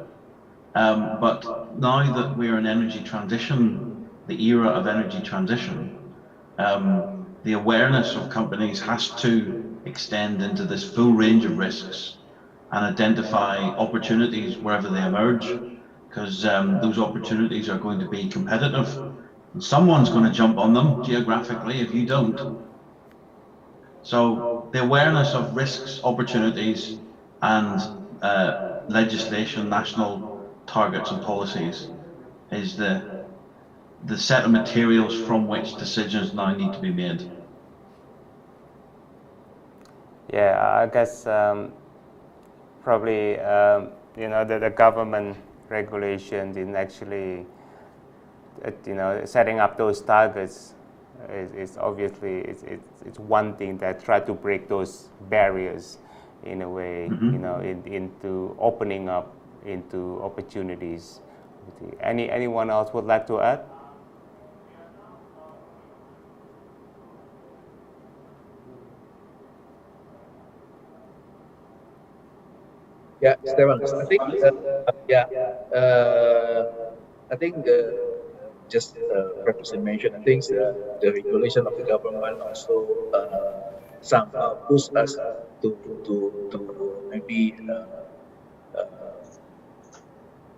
But now that we're in energy transition, the era of energy transition, the awareness of companies has to extend into this full range of risks and identify opportunities wherever they emerge, because those opportunities are going to be competitive. And someone's going to jump on them geographically if you don't. So the awareness of risks, opportunities, and legislation, national targets and policies is the set of materials from which decisions now need to be made. Yeah, I guess probably the government regulations in actually setting up those targets is obviously it's one thing that try to break those barriers in a way, into opening up into opportunities. Anyone else would like to add? Yeah, Stefan, I think, I think just previously mentioned, I think the regulation of the government also somehow push us to maybe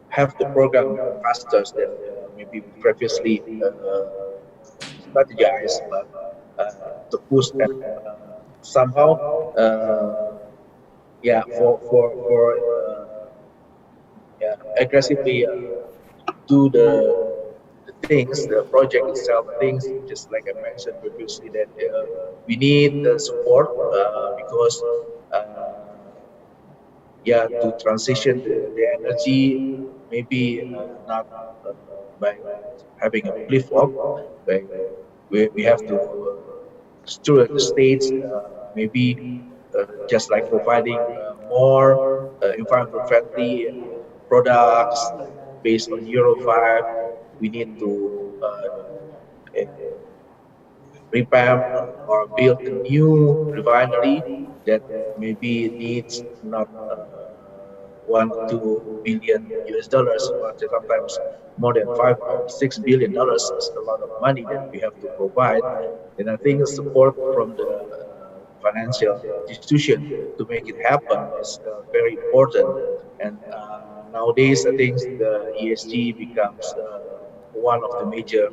have the program faster than maybe we previously strategized, but to push and somehow aggressively do the things, the project itself, things just like I mentioned previously, that we need the support because to transition the energy, maybe not by having a cliff walk, but we have to stir the states, maybe just like providing more environmental friendly products based on Euro 5. We need to revamp or build a new refinery that maybe needs not 1-2 billion US dollars, but sometimes more than $5-6 billion is a lot of money that we have to provide. And I think the support from the financial institution to make it happen is very important. And nowadays, I think the ESG becomes one of the major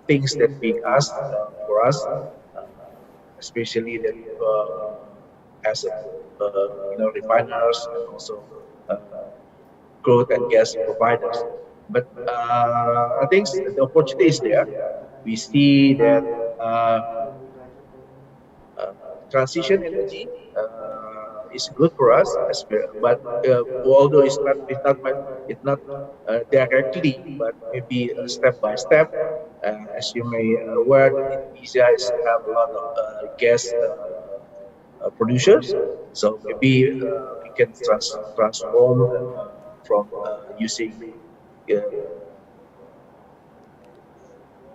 things that being asked for us, especially that as refiners and also crude and gas providers. But I think the opportunity is there. We see that transition energy is good for us, but although it's not directly, but maybe step by step. As you may aware, that Indonesia have a lot of gas producers, so maybe we can transform from using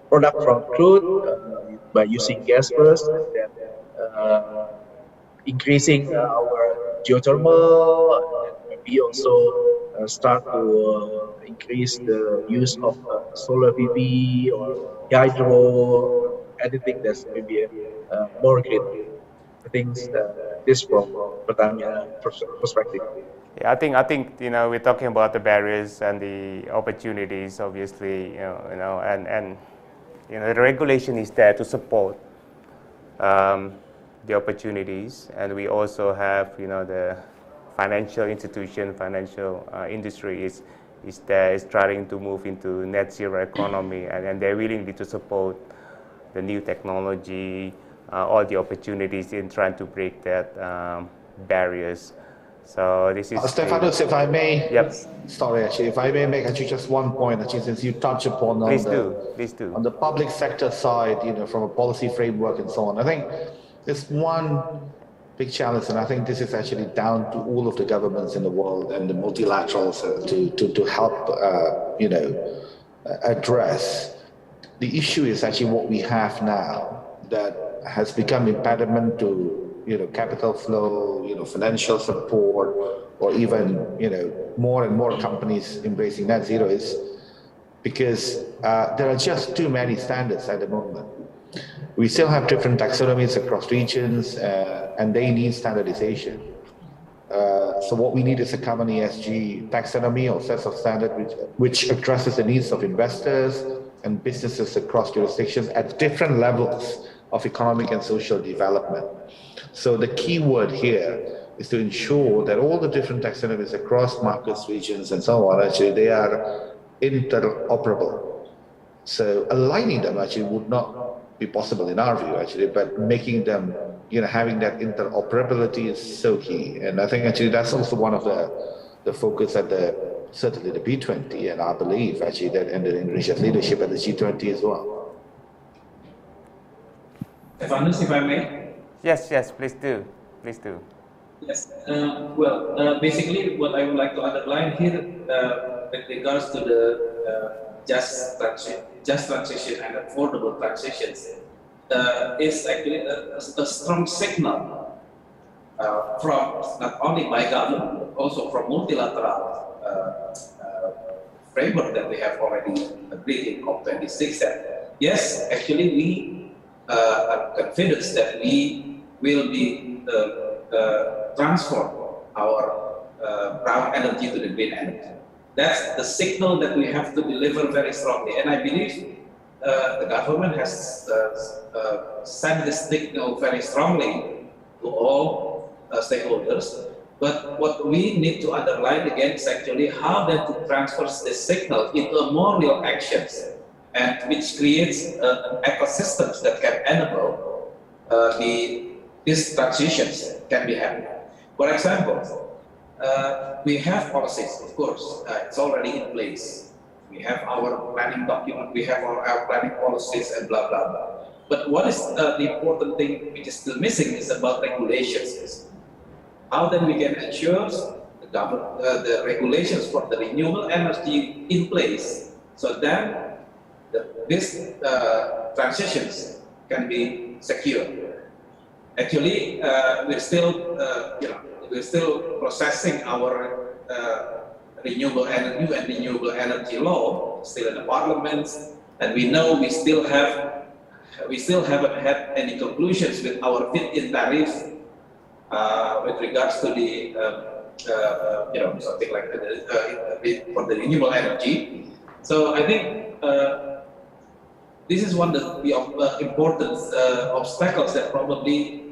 product from crude by using gas first, and then increasing our geothermal, and maybe also start to increase the use of solar PV or hydro, anything that's maybe more green. I think this from Pertamina perspective. Yeah, I think we're talking about the barriers and the opportunities, obviously, and the regulation is there to support the opportunities, and we also have the financial institution, financial industry is there, is trying to move into net zero economy, and they're willing to support the new technology, all the opportunities in trying to break that barriers. So this is Stefanos, if I may, Yep. sorry, actually, if I may make actually just one point, actually, since you touch upon Please on do. the public sector side, from a policy framework and so on. I think there's one big challenge, and I think this is actually down to all of the governments in the world and the multilaterals to help, address. The issue is actually what we have now that has become impediment to capital flow, financial support, or even more and more companies embracing net zero is because there are just too many standards at the moment. We still have different taxonomies across regions, and they need standardization. So what we need is a common ESG taxonomy or sets of standards which addresses the needs of investors and businesses across jurisdictions at different levels of economic and social development. So the key word here is to ensure that all the different taxonomies across markets, regions, and so on, actually, they are interoperable. So aligning them actually would not be possible in our view, actually, but making them, having that interoperability is so key. And I think actually that's also one of the focus at certainly the B20, and I believe actually that under Indonesia's leadership at the G20 as well. Stefanos, if I may. Yes, please do. Yes. Basically, what I would like to underline here, with regards to the just transition and affordable transitions, is actually a strong signal from not only by government, but also from multilateral framework that we have already agreed in COP26. That yes, actually we are confident that we will be transform our brown energy to the green energy. That's the signal that we have to deliver very strongly. And I believe the government has sent this signal very strongly to all stakeholders. But what we need to underline again is actually how then to transfer this signal into a more real actions, and which creates ecosystems that can enable these transitions can be happening. For example, we have policies, of course, it's already in place. We have our planning document, we have our planning policies, and blah, blah, blah. But what is the important thing which is still missing is about regulations. How then we can ensure the regulations for the renewable energy in place, so then these transitions can be secure. Actually, we're still processing our renewable energy law still in the parliament, and we know we still haven't had any conclusions with our feed-in tariff with regards to the something like for the renewable energy. So I think this is one of the important obstacles that probably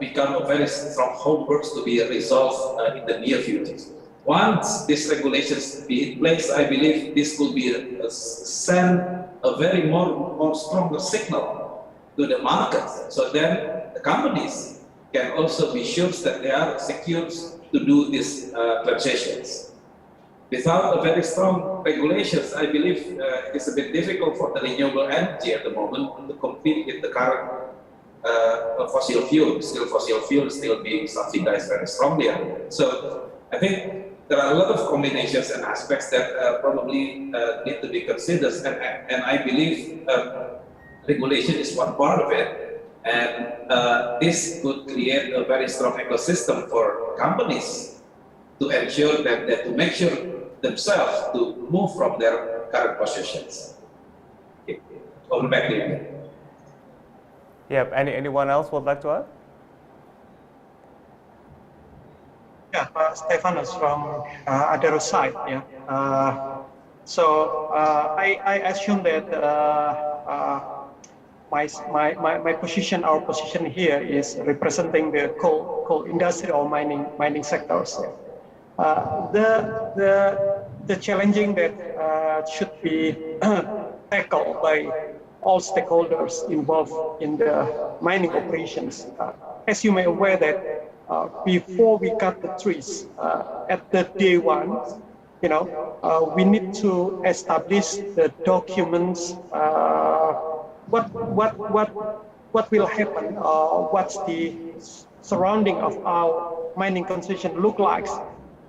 become a very strong homework to be resolved in the near future. Once these regulations be in place, I believe this will be send a very more stronger signal to the market. So then the companies can also be sure that they are secure to do these transitions. Without a very strong regulations, I believe it's a bit difficult for the renewable energy at the moment to compete with the current fossil fuel. Fossil fuel still being subsidized very strongly. So I think there are a lot of combinations and aspects that probably need to be considered, and I believe regulation is one part of it, and this could create a very strong ecosystem for companies to ensure that to make sure themselves to move from their current positions. Over back to you. Yep. Anyone else would like to add? Yeah, Stefanos from Adero side. Yeah. I assume that my position, our position here is representing the coal industry or mining sectors. The challenging that should be tackled by all stakeholders involved in the mining operations. As you may be aware that before we cut the trees at the day one, we need to establish the documents. What will happen? What's the surrounding of our mining concession look like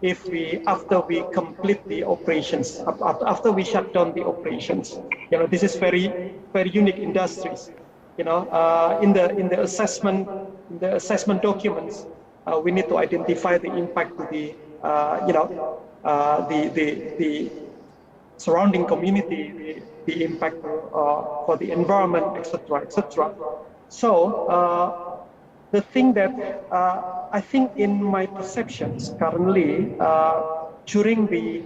if after we complete the operations, after we shut down the operations? This is very unique industries. In the assessment documents, we need to identify the impact to the the surrounding community, the impact for the environment, etc., etc. So the thing that I think in my perceptions currently during the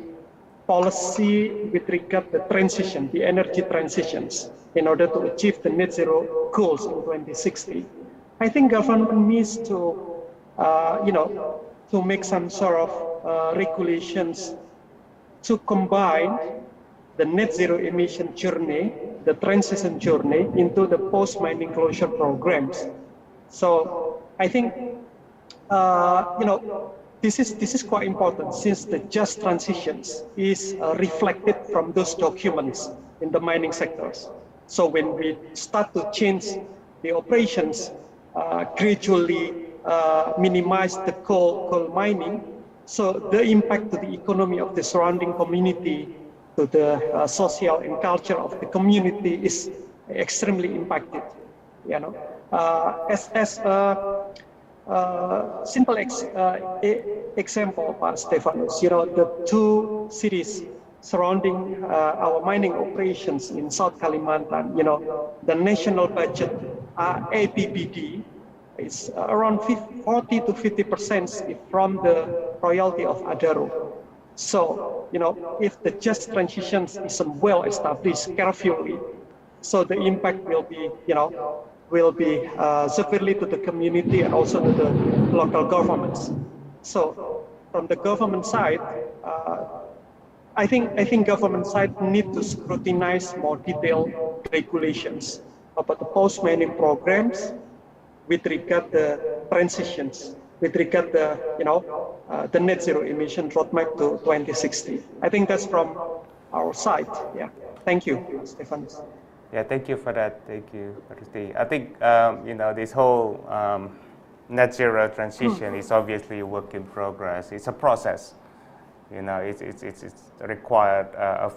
policy with regard to the transition, the energy transitions, in order to achieve the net zero goals in 2060, I think government needs to to make some sort of regulations to combine the net zero emission journey, the transition journey, into the post-mining closure programs. So I think this is quite important, since the just transitions is reflected from those documents in the mining sectors. So when we start to change the operations, gradually minimize the coal mining, so the impact to the economy of the surrounding community, to the social and culture of the community is extremely impacted. As simple example, Pak Stefanus, the two cities surrounding our mining operations in South Kalimantan, the national budget, APBD, is around 40 to 50% from the royalty of Adaro. So, if the just transitions isn't well established carefully, so the impact will be severely to the community and also to the local governments. So, from the government side, I think government side need to scrutinize more detailed regulations about the post-mining programs with regard to transitions, with regard to the net zero emission roadmap to 2060. I think that's from our side. Yeah. Thank you, Stefanus. Yeah, thank you for that. Thank you, Rusti. I think this whole net zero transition is obviously a work in progress. It's a process. It's required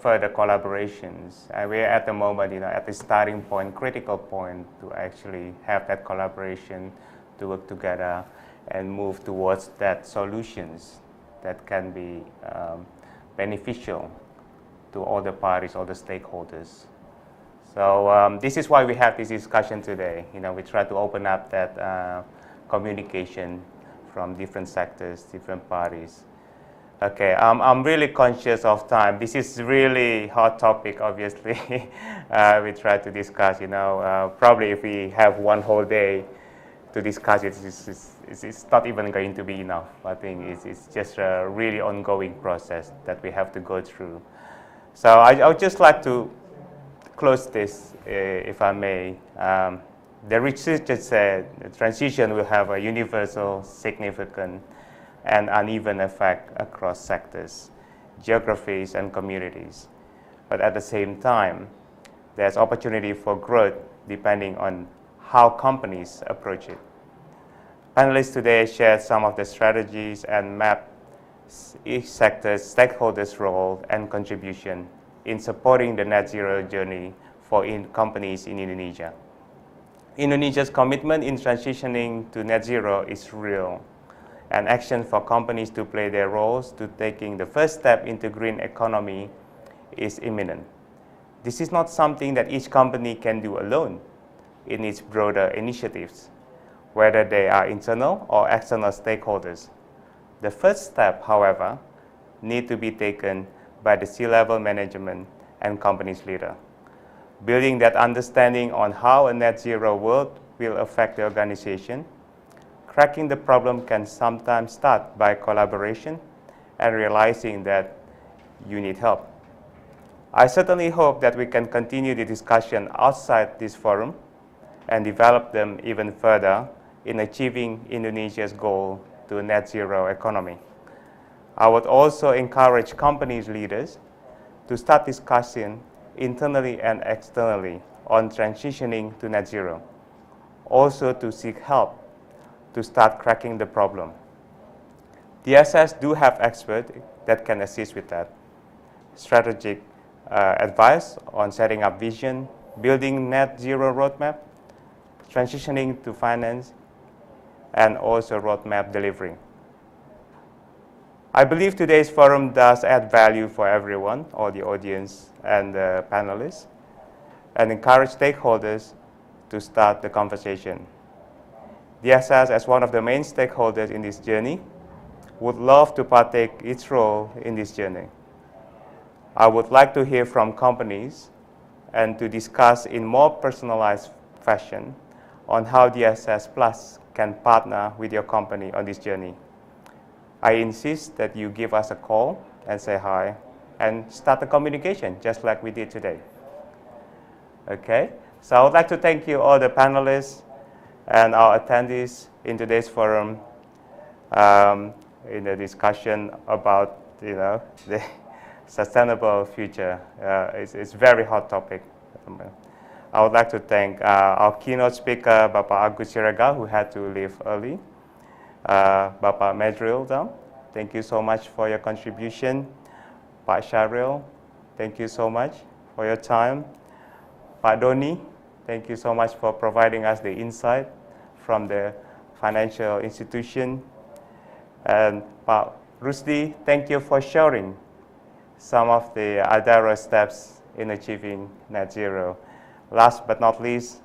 further collaborations, and we're at the moment, at the starting point, critical point to actually have that collaboration, to work together and move towards that solutions that can be beneficial to all the parties, all the stakeholders. So this is why we have this discussion today. We try to open up that communication from different sectors, different parties. Okay, I'm really conscious of time. This is really hot topic, obviously. We try to discuss, probably if we have one whole day to discuss it, it's not even going to be enough. I think it's just a really ongoing process that we have to go through. So I would just like to close this, if I may. The researcher said the transition will have a universal, significant, and uneven effect across sectors, geographies, and communities. But at the same time, there's opportunity for growth depending on how companies approach it. Panelists today shared some of the strategies and mapped each sector's stakeholders' role and contribution in supporting the net zero journey for companies in Indonesia. Indonesia's commitment in transitioning to net zero is real, and action for companies to play their roles to taking the first step into green economy is imminent. This is not something that each company can do alone in its broader initiatives, whether they are internal or external stakeholders. The first step, however, need to be taken by the C-level management and company's leader. Building that understanding on how a net zero world will affect the organization. Cracking the problem can sometimes start by collaboration and realizing that you need help. I certainly hope that we can continue the discussion outside this forum and develop them even further in achieving Indonesia's goal to a net zero economy. I would also encourage companies leaders to start discussing internally and externally on transitioning to net zero. Also to seek help to start cracking the problem. DSS do have experts that can assist with that. Strategic advice on setting up vision, building net zero roadmap, transitioning to finance, and also roadmap delivery. I believe today's forum does add value for everyone, all the audience and the panelists, and encourage stakeholders to start the conversation. DSS, as one of the main stakeholders in this journey, would love to partake its role in this journey. I would like to hear from companies and to discuss in more personalized fashion on how DSS Plus can partner with your company on this journey. I insist that you give us a call and say hi and start the communication just like we did today. Okay, so I would like to thank you all the panelists and our attendees in today's forum in the discussion about the sustainable future. It's a very hot topic. I would like to thank our keynote speaker, Bapak Agus Siregar, who had to leave early. Bapak Medril, thank you so much for your contribution. Pak Syahril, thank you so much for your time. Pak Doni, thank you so much for providing us the insight from the financial institution. And Pak Rusdi, thank you for sharing some of the Adara steps in achieving net zero. Last but not least,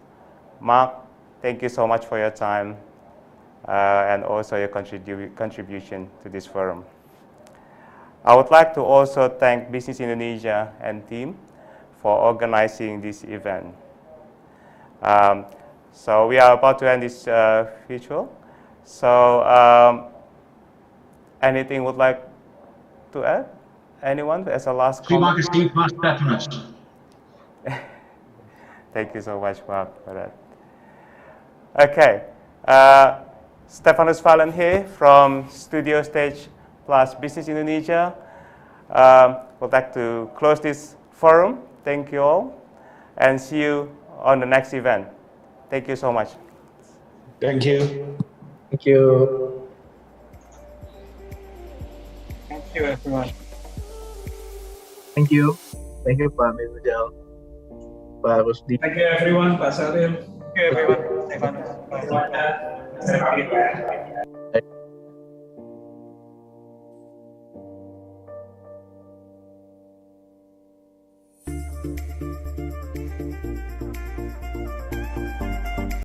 Mark, thank you so much for your time and also your contribution to this forum. I would like to also thank Bisnis Indonesia and team for organizing this event. So we are about to end this virtual. So anything would like to add? Anyone as a last comment? Terima kasih, Mas Stefanus. Thank you so much, Mark, for that. Okay, Stefanus Valen here from Studio Stage Plus Bisnis Indonesia. Would like to close this forum. Thank you all, and see you on the next event. Thank you so much. Thank you. Thank you. Thank you, everyone. Thank you. Thank you, Pak Mizal, Pak Rusdi. Thank you everyone, Pak Saril. Thank you, everyone. Stefanus. Bye.